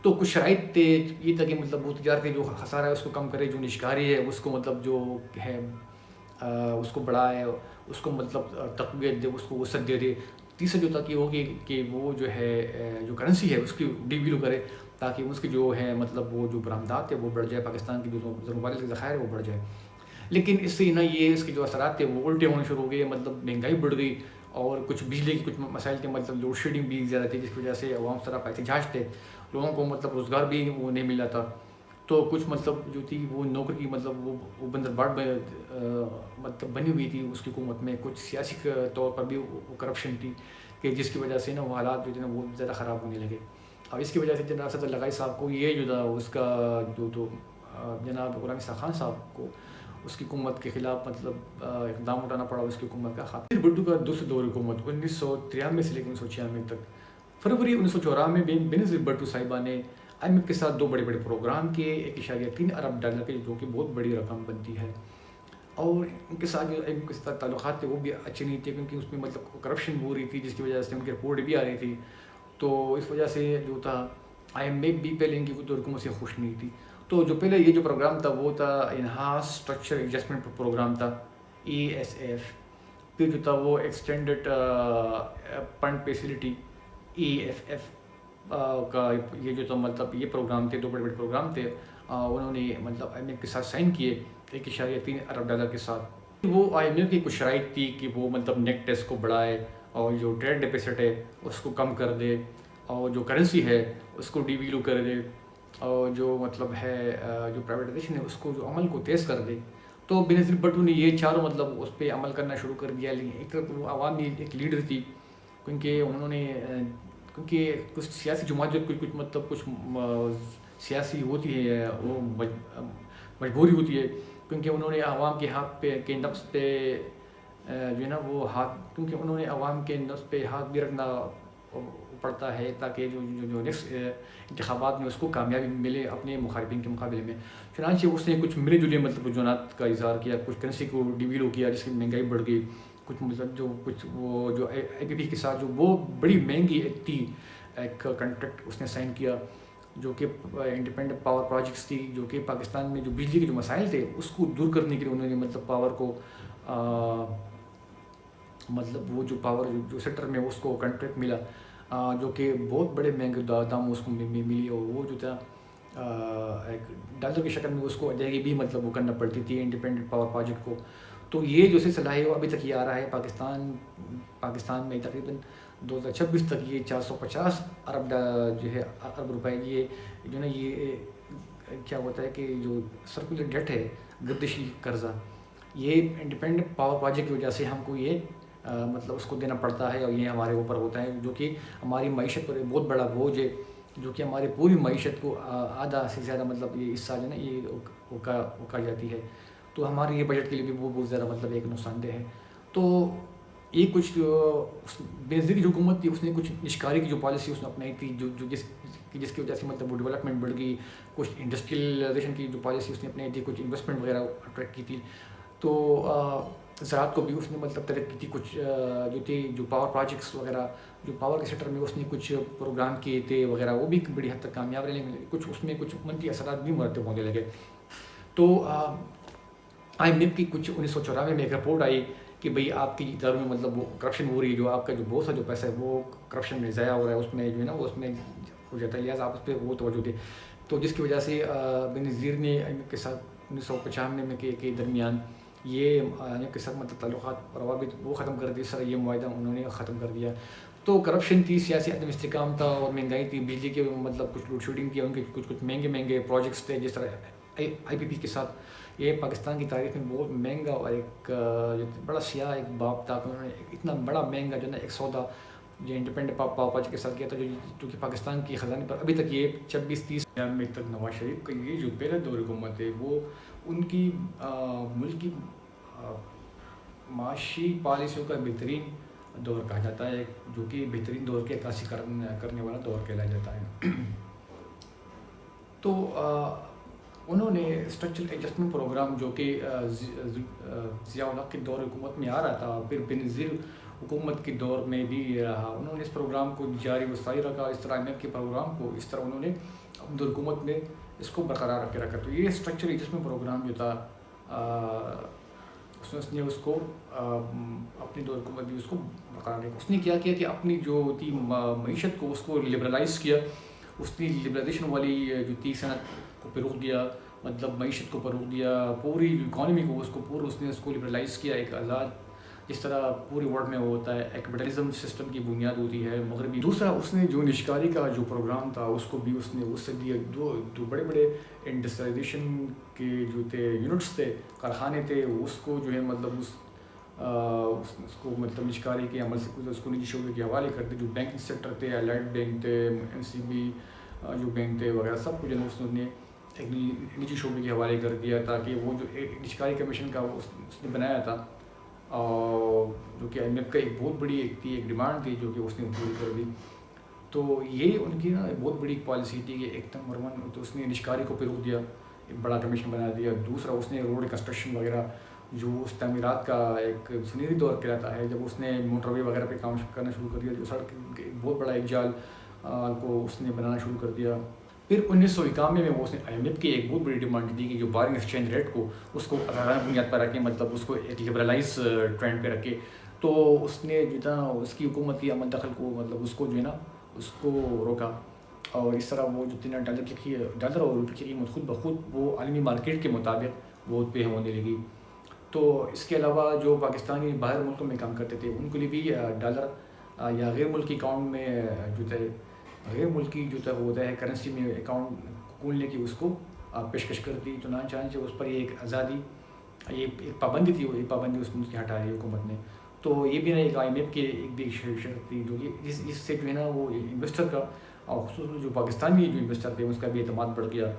تو کچھ شرائط تھے یہ تھا کہ مطلب وہ تجارتی جو خسارہ ہے اس کو کم کرے، جو نشکاری ہے اس کو مطلب جو ہے اس کو بڑھائے، اس کو مطلب تقویت دے، اس کو وسعت دے دے. تیسرا جو تھا کہ وہ کہ وہ جو ہے جو کرنسی ہے اس کی ڈی ویلو کرے تاکہ اس کی جو ہے مطلب وہ جو برآمدات ہے وہ بڑھ جائے، پاکستان کی جو زرمبارل کے ذخائر ہے وہ بڑھ جائے. لیکن اس سے نا یہ اس کے جو اثرات تھے وہ الٹے ہونے شروع ہو گئے، مطلب مہنگائی بڑھ گئی اور کچھ بجلی کے کچھ مسائل تھے، مطلب لوڈ شیڈنگ بھی زیادہ تھی جس کی وجہ سے عوام طرف احتجاج تھے، لوگوں کو مطلب روزگار بھی وہ نہیں مل رہا تھا. تو کچھ مطلب جو تھی وہ نوکری کی مطلب وہ بندرباڑ مطلب بنی ہوئی تھی اس کی حکومت میں. کچھ سیاسی طور پر بھی وہ کرپشن تھی کہ جس کی وجہ سے نا وہ حالات جو تھے نا وہ زیادہ خراب ہونے لگے. اور اس کی وجہ سے جناب اسد اللہ لغائی صاحب کو یہ جو تھا اس کا جو تو جناب غلام اسحاق خان صاحب کو اس کی حکومت کے خلاف مطلب اقدام اٹھانا پڑا اس کی حکومت کا خاتمہ. بھٹو کا دوسرا دور حکومت 1993 سے لے کر 1996 تک. فروری 1994 میں بینظیر بھٹو صاحبہ نے IMF کے ساتھ 2 بڑے پروگرام کیے، $1.3 ارب کے جو کہ بہت بڑی رقم بنتی ہے. اور ان کے ساتھ جو IMF کے ساتھ تعلقات تھے وہ بھی اچھے نہیں تھے کیونکہ اس میں مطلب کرپشن ہو رہی تھی جس کی وجہ سے ان کی رپورٹ بھی آ رہی تھی. تو اس وجہ سے جو تھا IMF بھی پہلے ان کی دور حکومت سے خوش نہیں تھی. تو جو پہلے یہ جو پروگرام تھا وہ تھا انہانس اسٹرکچر ایڈجسٹمنٹ پروگرام تھا ESF. پھر جو تھا وہ ایکسٹینڈڈ فنڈ فیسلٹی EFF کا یہ جو تھا مطلب یہ پروگرام تھے، 2 بڑے پروگرام تھے. انہوں نے مطلب IMF کے ساتھ سائن کیے $1.3 ارب کے ساتھ. وہ IMF کی کچھ شرائط تھی کہ وہ مطلب نیٹ ٹیسٹ کو بڑھائے اور جو ٹریڈ ڈیفیسٹ ہے اس کو کم کر دے اور جو کرنسی ہے اس کو ڈی ویلو کر دے اور جو مطلب ہے جو پرائیویٹائزیشن ہے اس کو جو عمل کو تیز کر دے. تو بینظیر بھٹو نے یہ چاروں مطلب اس پہ عمل کرنا شروع کر دیا. لیکن ایک طرف وہ عوامی ایک لیڈر تھی کیونکہ انہوں نے کیونکہ کچھ سیاسی جماعت جو کچھ مطلب کچھ سیاسی ہوتی ہے وہ مجبوری ہوتی ہے کیونکہ انہوں نے عوام کے ہاتھ پہ کے نفس پہ جو ہے نا وہ ہاتھ کیونکہ انہوں نے عوام کے نفس پہ ہاتھ بھی رکھنا پڑتا ہے تاکہ جو نیکسٹ انتخابات میں اس کو کامیابی ملے اپنے مخالفین کے مقابلے میں. چنانچہ اس نے کچھ ملے جلے مطلب رجحانات کا اظہار کیا، کچھ کرنسی کو ڈی ویلو کیا جس کی مہنگائی بڑھ گئی. کچھ مطلب جو کچھ وہ جو IPP کے ساتھ جو وہ بڑی مہنگی تھی ایک کنٹریکٹ اس نے سائن کیا جو کہ انڈیپینڈنٹ پاور پروجیکٹس تھی، جو کہ پاکستان میں جو بجلی کے جو مسائل تھے اس کو دور کرنے کے لیے انہوں نے مطلب پاور کو مطلب وہ جو پاور جو سیکٹر میں اس کو کنٹریکٹ ملا جو کہ بہت بڑے مہنگے دام اس کو ملی. اور وہ جو تھا ایک ڈالر کی شکل میں اس کو ادائیگی بھی مطلب وہ کرنا پڑتی تھی انڈیپینڈنٹ پاور پروجیکٹ کو. تو یہ جو سلسلہ ہے وہ ابھی تک یہ آ رہا ہے پاکستان میں تقریباً 2026 تک یہ 450 ارب جو ہے ارب روپے یہ جو نا یہ کیا ہوتا ہے کہ جو سرکولر ڈیٹ ہے گردشی قرضہ یہ انڈیپینڈنٹ پاور پروجیکٹ کی وجہ سے ہم کو یہ مطلب اس کو دینا پڑتا ہے اور یہ ہمارے اوپر ہوتا ہے جو کہ ہماری معیشت پر بہت بڑا بوجھ ہے جو کہ ہماری پوری معیشت کو آدھا سے زیادہ مطلب یہ حصہ جو ہے نا یہ اکا جاتی ہے. تو ہمارے یہ بجٹ کے لیے بھی وہ بہت زیادہ مطلب ایک نقصان دہ ہے. تو یہ کچھ بینظیر کی جو حکومت تھی اس نے کچھ نشکاری کی جو پالیسی اس نے اپنائی تھی جو جس کی وجہ سے مطلب وہ ڈیولپمنٹ بڑھ گئی. کچھ انڈسٹریلائزیشن کی جو پالیسی اس نے اپنائی تھی، کچھ انویسٹمنٹ وغیرہ اٹریکٹ کی تھی. تو زراعت کو بھی اس نے مطلب ترقی کی تھی. کچھ جو تھی جو پاور پروجیکٹس وغیرہ جو پاور کے سیکٹر میں اس نے کچھ پروگرام کیے تھے وغیرہ وہ بھی بڑی حد تک کامیاب رہے، لیکن کچھ اس میں کچھ منفی اثرات بھی مرتب ہونے لگے. تو IMF کی کچھ 1994 میں ایک رپورٹ آئی کہ بھئی آپ کی اداروں میں مطلب وہ کرپشن ہو رہی ہے، جو آپ کا جو بہت سا جو پیسہ ہے وہ کرپشن میں ضائع ہو رہا ہے، اس میں جو ہے نا وہ اس میں ہو جاتا ہے، لہٰذا آپ اس پہ وہ توجہ دیں. تو جس کی وجہ سے بینظیر نے IMF کے ساتھ 1995 میں کے درمیان یہ کے ساتھ مطلب تعلقات اور روابط وہ ختم کر دیے، سر یہ معاہدہ انہوں نے ختم کر دیا. تو کرپشن تھی، سیاسی عدم استحکام تھا اور مہنگائی تھی، بجلی کے مطلب کچھ لوڈ شیڈنگ کی، ان کے کچھ مہنگے پروجیکٹس تھے، جس طرح آئی پی پی کے ساتھ. یہ پاکستان کی تاریخ میں بہت مہنگا اور ایک بڑا سیاہ ایک باب تھا کہ انہوں نے اتنا بڑا مہنگا جو نا ایک سودا جو انڈیپینڈنٹ پاپا کے ساتھ کیا تھا، جو کہ پاکستان کی خزانے پر ابھی تک یہ 26-30 میں تک نواز شریف کا یہ جو پہلا دور حکومت ہے وہ ان کی ملک کی معاشی پالیسیوں کا بہترین دور کہا جاتا ہے، جو کہ بہترین دور کی عکاسی کرنے والا دور کہلایا جاتا ہے. تو انہوں نے اسٹرکچرل ایڈجسٹمنٹ پروگرام جو کہ ضیاء الحق کے دور حکومت میں آ رہا تھا، پھر بینظیر حکومت کے دور میں بھی رہا، انہوں نے اس پروگرام کو جاری وسائل رکھا. اس طرح IMF کے پروگرام کو اس طرح انہوں نے اپنے دور حکومت میں اس کو برقرار رکھ کے رکھا. تو یہ اسٹرکچرل ایڈجسٹمنٹ پروگرام جو تھا اس نے اس کو اپنی دور حکومت بھی اس کو برقرار رکھا. اس نے کیا کہ اپنی جو تھی معیشت کو اس کو لبرلائز کیا. اس نے لبرلائزیشن والی جو تھی صنعت کو فروغ دیا، مطلب معیشت کو فروغ دیا، پوری اکانومی کو اس نے لبرلائز کیا. ایک آزاد جس طرح پورے ورلڈ میں ہوتا ہے ایک کیپٹلزم سسٹم کی بنیاد ہوتی ہے مغربی. دوسرا اس نے جو نشکاری کا جو پروگرام تھا اس کو بھی اس نے اس سے دیا. دو بڑے انڈسٹریلائزیشن کے جو تھے یونٹس تھے، کارخانے تھے، اس کو جو ہے مطلب اس کو مطلب نشکاری کے عمل سے اس کو نجی شعبے کے حوالے کرتے. جو بینکنگ سیکٹر تھے، الائٹ بینک تھے، NCB جو بینک تھے وغیرہ، سب کو جو ہے اس نے ایک نجی شعبے کے حوالے کر دیا تاکہ وہ جو نشکاری کمیشن کا اس نے بنایا تھا، اور جو کہ IMF کا ایک بہت بڑی ایک ڈیمانڈ تھی جو کہ اس نے پوری کر دی. تو یہ ان کی نا بہت بڑی پالیسی تھی کہ ایک نمبر 1 تو اس نے نشکاری کو فروغ دیا، ایک بڑا کمیشن بنا دیا. دوسرا اس نے روڈ کنسٹرکشن وغیرہ جو اس تعمیرات کا ایک سنہری دور کہلاتا ہے، جب اس نے موٹر وے وغیرہ پہ کام کرنا شروع کر دیا، جو سڑک بہت بڑا ایک جال کو اس نے بنانا شروع کر دیا. پھر 1991 میں وہ اس نے IMF کی ایک بہت بڑی ڈیمانڈ دی کہ جو فارن ایکسچینج ریٹ کو اس کو آزادانہ بنیاد پر رکھیں، مطلب اس کو ایک لبرلائز ٹرینڈ پہ رکھے. تو اس نے جو تھا اس کی حکومت کی آمد دخل کو مطلب اس کو جو ہے نا اس کو روکا، اور اس طرح وہ جو تین ڈالر اور روپے کی قیمت خود بخود وہ عالمی مارکیٹ کے مطابق وہ پے ہونے لگی. تو اس کے علاوہ جو پاکستانی باہر ملکوں میں کام کرتے تھے ان کے لیے بھی ڈالر یا غیر ملکی اکاؤنٹ میں جو تھے غیر ملکی جو تھا وہ ہوتا ہے کرنسی میں اکاؤنٹ کھولنے کی اس کو پیشکش کر دی. چنانچہ اس پر یہ ایک آزادی، یہ ایک پابندی تھی، یہ پابندی اس ملک کی ہٹا دی حکومت نے. تو یہ بھی نا ایک IMF کی ایک بھی شرط تھی جو کہ اس سے جو ہے نا وہ انویسٹر کا اور خصوصاً جو پاکستانی جو انویسٹر تھے اس کا بھی اعتماد بڑھ گیا،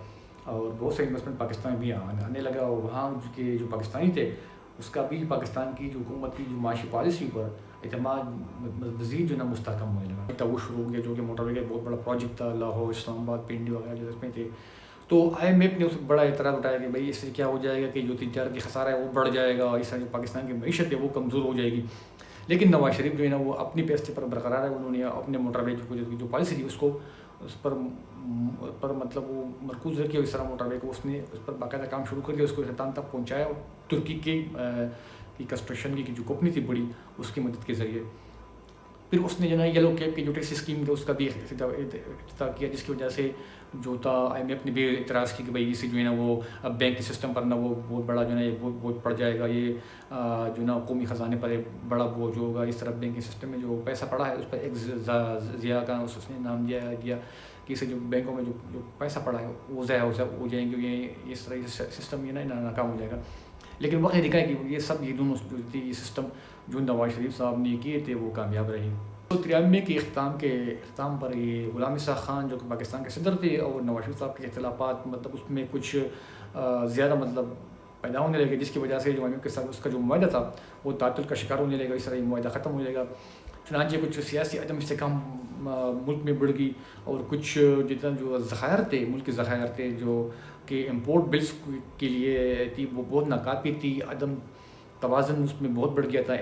اور بہت سے انویسٹمنٹ پاکستان بھی آنے لگا. اور وہاں کے جو پاکستانی تھے اس کا بھی پاکستان کی جو حکومت کی جو معاشی پالیسی پر اعتماد مزید جو ہے نا مستحکم ہونے لگا. وہ شروع ہو گیا جو کہ موٹر وے کا بہت بڑا پروجیکٹ تھا، لاہور، اسلام آباد، پنڈی وغیرہ جو اس میں تھے. تو IMF نے اس بڑا اعتراض اٹھایا کہ بھائی اس سے کیا ہو جائے گا کہ جو تجارتی خسارہ ہے وہ بڑھ جائے گا، اس طرح جو پاکستان کی معیشت ہے وہ کمزور ہو جائے گی. لیکن نواز شریف جو ہے نا وہ اپنی پیسے پر برقرار ہے. انہوں نے اپنے موٹر وے جو پالیسی تھی اس پر مطلب وہ مرکوز رکھی، اس طرح موٹر وے کو اس نے اس پر باقاعدہ کام شروع کر دیا، اس کو اختتام تک پہنچایا. ترکی کی کنسٹرکشن کی جو کمپنی تھی بڑی، اس کی مدد کے ذریعے. پھر اس نے جو ہے نا یلو کیب کی جو ٹیکسی اسکیم تھی اس کا بھی افتتاح کیا، جس کی وجہ سے جو تھا IMF نے بھی اعتراض کی کہ بھائی اس سے جو ہے نا وہ بینک سسٹم پر نا وہ بہت بڑا جو ہے نا یہ بہت پڑ جائے گا، یہ جو نا قومی خزانے پر ایک بڑا بوجھ ہوگا. اس طرح بینکنگ سسٹم میں جو پیسہ پڑا ہے اس پر ایک ضیاء کا اس نے نام دیا کہ اسے جو بینکوں میں جو پیسہ پڑا ہے وہ ضائع ہو جائیں گے، یہ اس طرح سسٹم یہ نا ناکام ہو جائے گا. لیکن وقت نے دکھایا کہ یہ سب یہ دونوں جو تھی یہ سسٹم جو نواز شریف صاحب نے کیے تھے وہ کامیاب رہے. تو 93 کے اختتام پر یہ غلام اسحاق خان جو کہ پاکستان کے صدر تھے اور نواز شریف صاحب کے اختلافات مطلب اس میں کچھ زیادہ مطلب پیدا ہونے لگے، جس کی وجہ سے جو IMF کے ساتھ اس کا جو معاہدہ تھا وہ تعطل کا شکار ہونے لگا. اس طرح یہ معاہدہ ختم ہو جائے گا. چنانچہ کچھ سیاسی عدم استحکام ملک میں بڑھ گئی، اور کچھ جتنا جو ذخائر تھے ملک کے ذخائر تھے جو کہ امپورٹ بلز کے لیے تھی وہ بہت ناکافی تھی. عدم توازن اس میں بہت بڑھ گیا تھا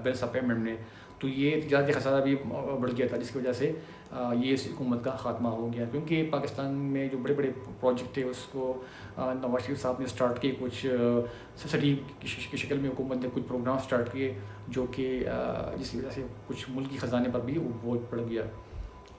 بلز آف پیمنٹ میں. تو یہ تجارتی خسارہ بھی بڑھ گیا تھا، جس کی وجہ سے یہ اس حکومت کا خاتمہ ہو گیا. کیونکہ پاکستان میں جو بڑے بڑے پروجیکٹ تھے اس کو نواز شریف صاحب نے اسٹارٹ کیے، کچھ سبسڈی کی شکل میں حکومت نے کچھ پروگرام اسٹارٹ کیے جو کہ جس کی وجہ سے کچھ ملکی خزانے پر بھی وہ بوجھ پڑ گیا.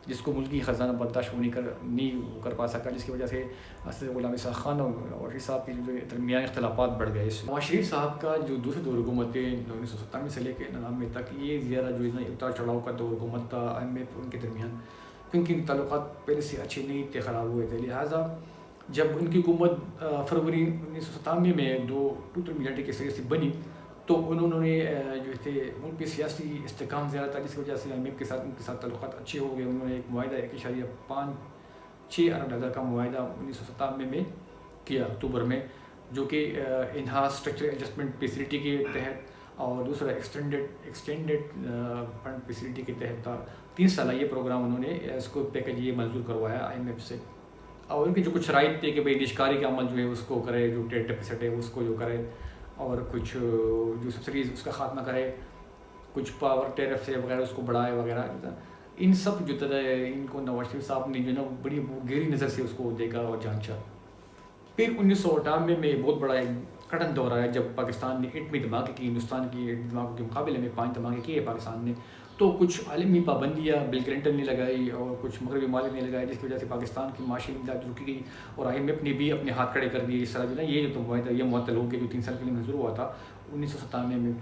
جس کو ملکی خزانہ برداشت نہیں کر پا سکا، جس کی وجہ سے صدر غلام اسحاق خان اور نواز شریف صاحب کے جو درمیان اختلافات بڑھ گئے. نواز شریف صاحب کا جو دوسرے دور حکومت ہے 1997 سے لے کے 99 تک، یہ زیادہ جو ہے اتار چڑھاؤ کا دور حکومت تھا ان کے درمیان، کیونکہ تعلقات پہلے سے اچھے نہیں تھے، خراب ہوئے تھے. لہٰذا جب ان کی حکومت فروری 1997 میں ٹوٹل میجارٹی کے ذریعے سے بنی، تو انہوں نے جو تھے ملک کے سیاسی استحکام زیادہ تھا، جس کی وجہ سے IMF کے ساتھ ان کے ساتھ تعلقات اچھے ہو گئے. انہوں نے ایک معاہدہ 1.56 ارب ڈالر کا معاہدہ 1997 میں کیا اکتوبر میں، جو کہ انہانس اسٹرکچر ایڈجسٹمنٹ فیسلٹی کے تحت اور دوسرا ایکسٹینڈڈ فنڈ فیسلٹی کے تحت تھا. 3 سالہ یہ پروگرام انہوں نے اس کو پیکج یہ منظور کروایا IMF سے. اور ان کی جو کچھ شرائط تھے کہ بھائی نجکاری کا عمل جو ہے اس کو کرے، جو ٹیٹ ڈیفیسٹ ہے اس کو جو کرے، اور کچھ جو سبسڈیز اس کا خاتمہ کرے، کچھ پاور ٹیرف سے وغیرہ اس کو بڑھائے وغیرہ. ان سب جو ان کو نواز شریف صاحب نے جو ہے نا بڑی گہری نظر سے اس کو دیکھا اور جانچا. پھر 1998 میں بہت بڑا ایک کٹن دور آیا جب پاکستان نے ایٹمی دھماکے کی، ہندوستان کی ایٹمی دھماکوں کے مقابلے میں 5 دھماکے کیے پاکستان نے. تو کچھ عالمی پابندیاں بل کلنٹن نے لگائی اور کچھ مغربی ممالک نے لگائی، جس کی وجہ سے پاکستان کی معاشی امداد رکی گئی اور IMF نے بھی اپنے ہاتھ کھڑے کر دیے. اس طرح جو نا یہ جو معاہدہ یہ معطل ہو کے جو 3 سال کے لیے منظور ہوا تھا 1997 میں.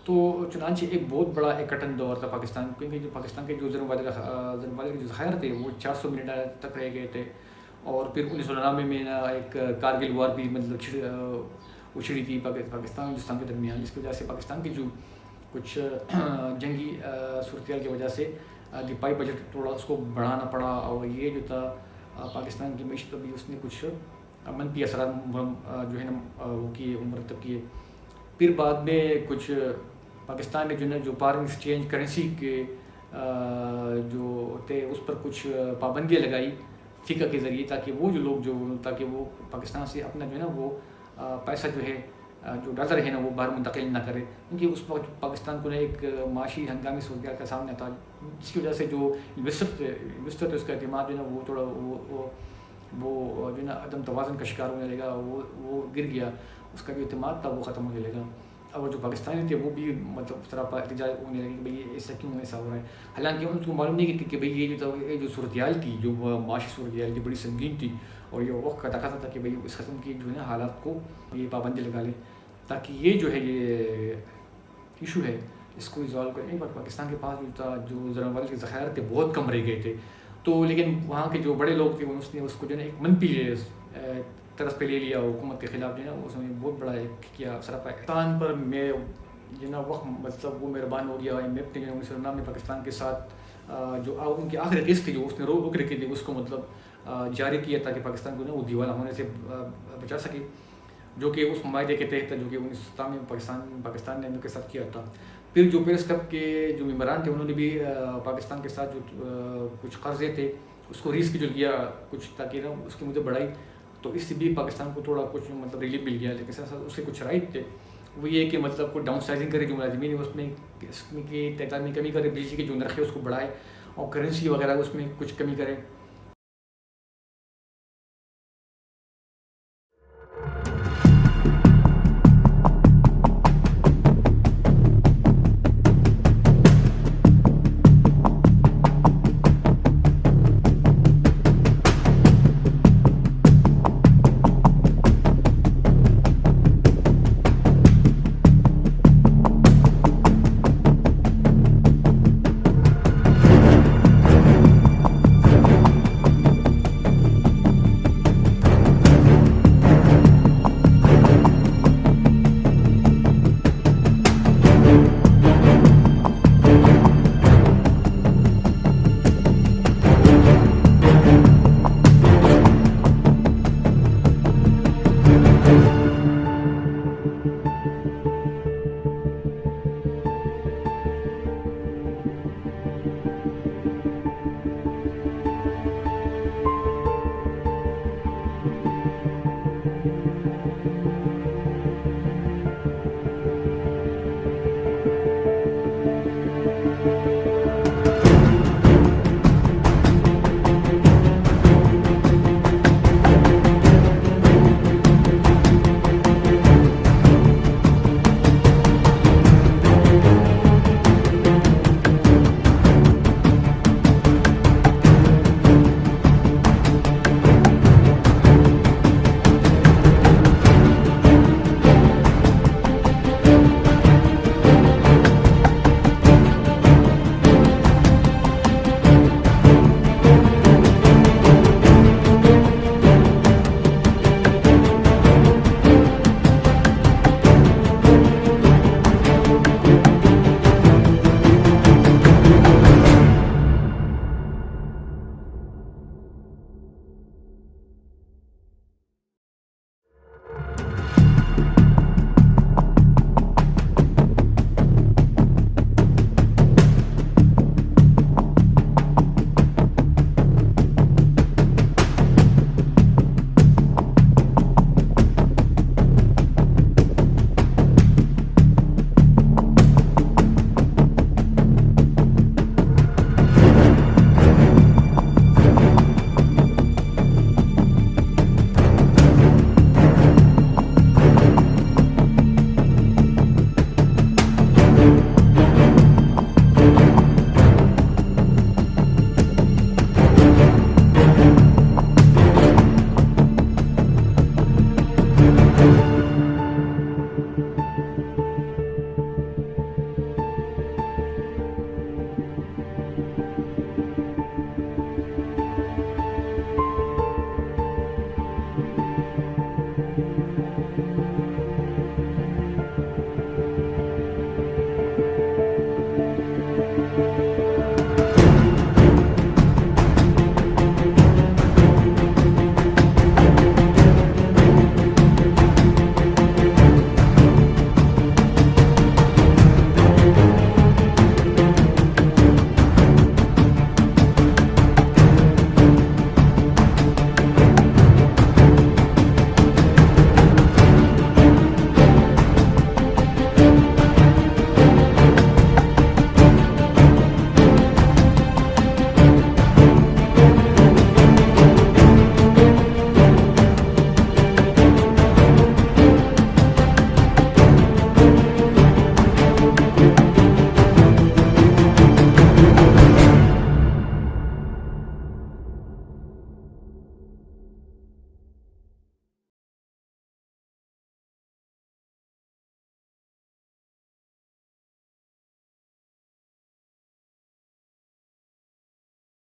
تو چنانچہ ایک بہت بڑا ایک کٹن دور تھا پاکستان، کیونکہ جو پاکستان کے جو زر کے جو ذخائر تھے وہ 400 ملین ڈالر تک رہ گئے تھے. اور پھر 1999 میں ایک کارگل وار بھی مطلب اچھڑی تھی پاکستان اور ہندوستان کے درمیان، جس کی وجہ سے پاکستان کی جو کچھ جنگی صورتحال کی وجہ سے دفاعی بجٹ تھوڑا اس کو بڑھانا پڑا. اور یہ جو تھا پاکستان کی معیشت بھی اس نے کچھ منفی اثرات جو ہے نا وہ کیے مرتب کیے. پھر بعد میں کچھ پاکستان نے جو ہے نا جو فارن ایکسچینج کرنسی کے جو تھے اس پر کچھ پابندیاں لگائی فقہ کے ذریعے، تاکہ وہ جو لوگ تاکہ وہ پاکستان سے اپنا جو ہے نا وہ پیسہ جو ہے جو ڈالر ہے نا وہ باہر منتقل نہ کرے، کیونکہ اس وقت پاکستان کو ایک معاشی ہنگامی صورتحال کا سامنا تھا، جس کی وجہ سے جو انویسٹر تھے اس کا اعتماد جو ہے نا وہ تھوڑا وہ جو ہے نا عدم توازن کا شکار ہونے لگا، وہ گر گیا، اس کا جو اعتماد تھا وہ ختم ہونے لگا. اور جو پاکستانی تھے وہ بھی مطلب اس طرح احتجاج ہونے لگے کہ بھئی ایسا کیوں ایسا ہو رہا ہے. حالانکہ ان کو معلوم نہیں کہ بھئی یہ جو صورتحال تھی، جو معاشی صورتحال تھی بڑی سنگین تھی، اور یہ وقت کا تقاضا تھا کہ بھئی اس قسم کی جو ہے نا حالات کو یہ پابندی لگا لیں، تاکہ یہ جو ہے یہ ایشو ہے اس کو ریزالو کریں. بٹ پاکستان کے پاس جو تھا جو زراعت کے ذخائر تھے بہت کم رہ گئے تھے. تو لیکن وہاں کے جو بڑے لوگ تھے اس نے اس کو جو ہے نا ایک منفی طرز پہ لے لیا، حکومت کے خلاف جو ہے نا اس نے بہت بڑا ایک کیا سراپا. پاکستان پر میں جو ہے نا وقت مطلب وہ مہربان ہو گیا. IMF نے 1999 میں پاکستان کے ساتھ جو ان کی آخری قسط تھی جو اس نے روک رکھی تھی اس کو مطلب جاری کیا تاکہ پاکستان کو نا وہ دیوالا ہونے سے بچا سکے، جو کہ اس معاہدے کے تحت جو کہ 1997 میں پاکستان نے ان کے ساتھ کیا تھا. پھر جو پیرس کلب کے جو ممبران تھے انہوں نے بھی پاکستان کے ساتھ جو کچھ قرضے تھے اس کو ریسکیڈول کیا کچھ، تاکہ نا اس کی مدت بڑھائی، تو اس سے بھی پاکستان کو تھوڑا کچھ مطلب ریلیف مل گیا. لیکن ساتھ ساتھ اس کے کچھ شرائط تھے، وہ یہ کہ مطلب کوئی ڈاؤن سائزنگ کرے جو ملازمین اس میں کی تعداد میں کمی کرے، بجلی کی جو نرخ ہے اس کو بڑھائے، اور کرنسی وغیرہ اس میں کچھ کمی کرے.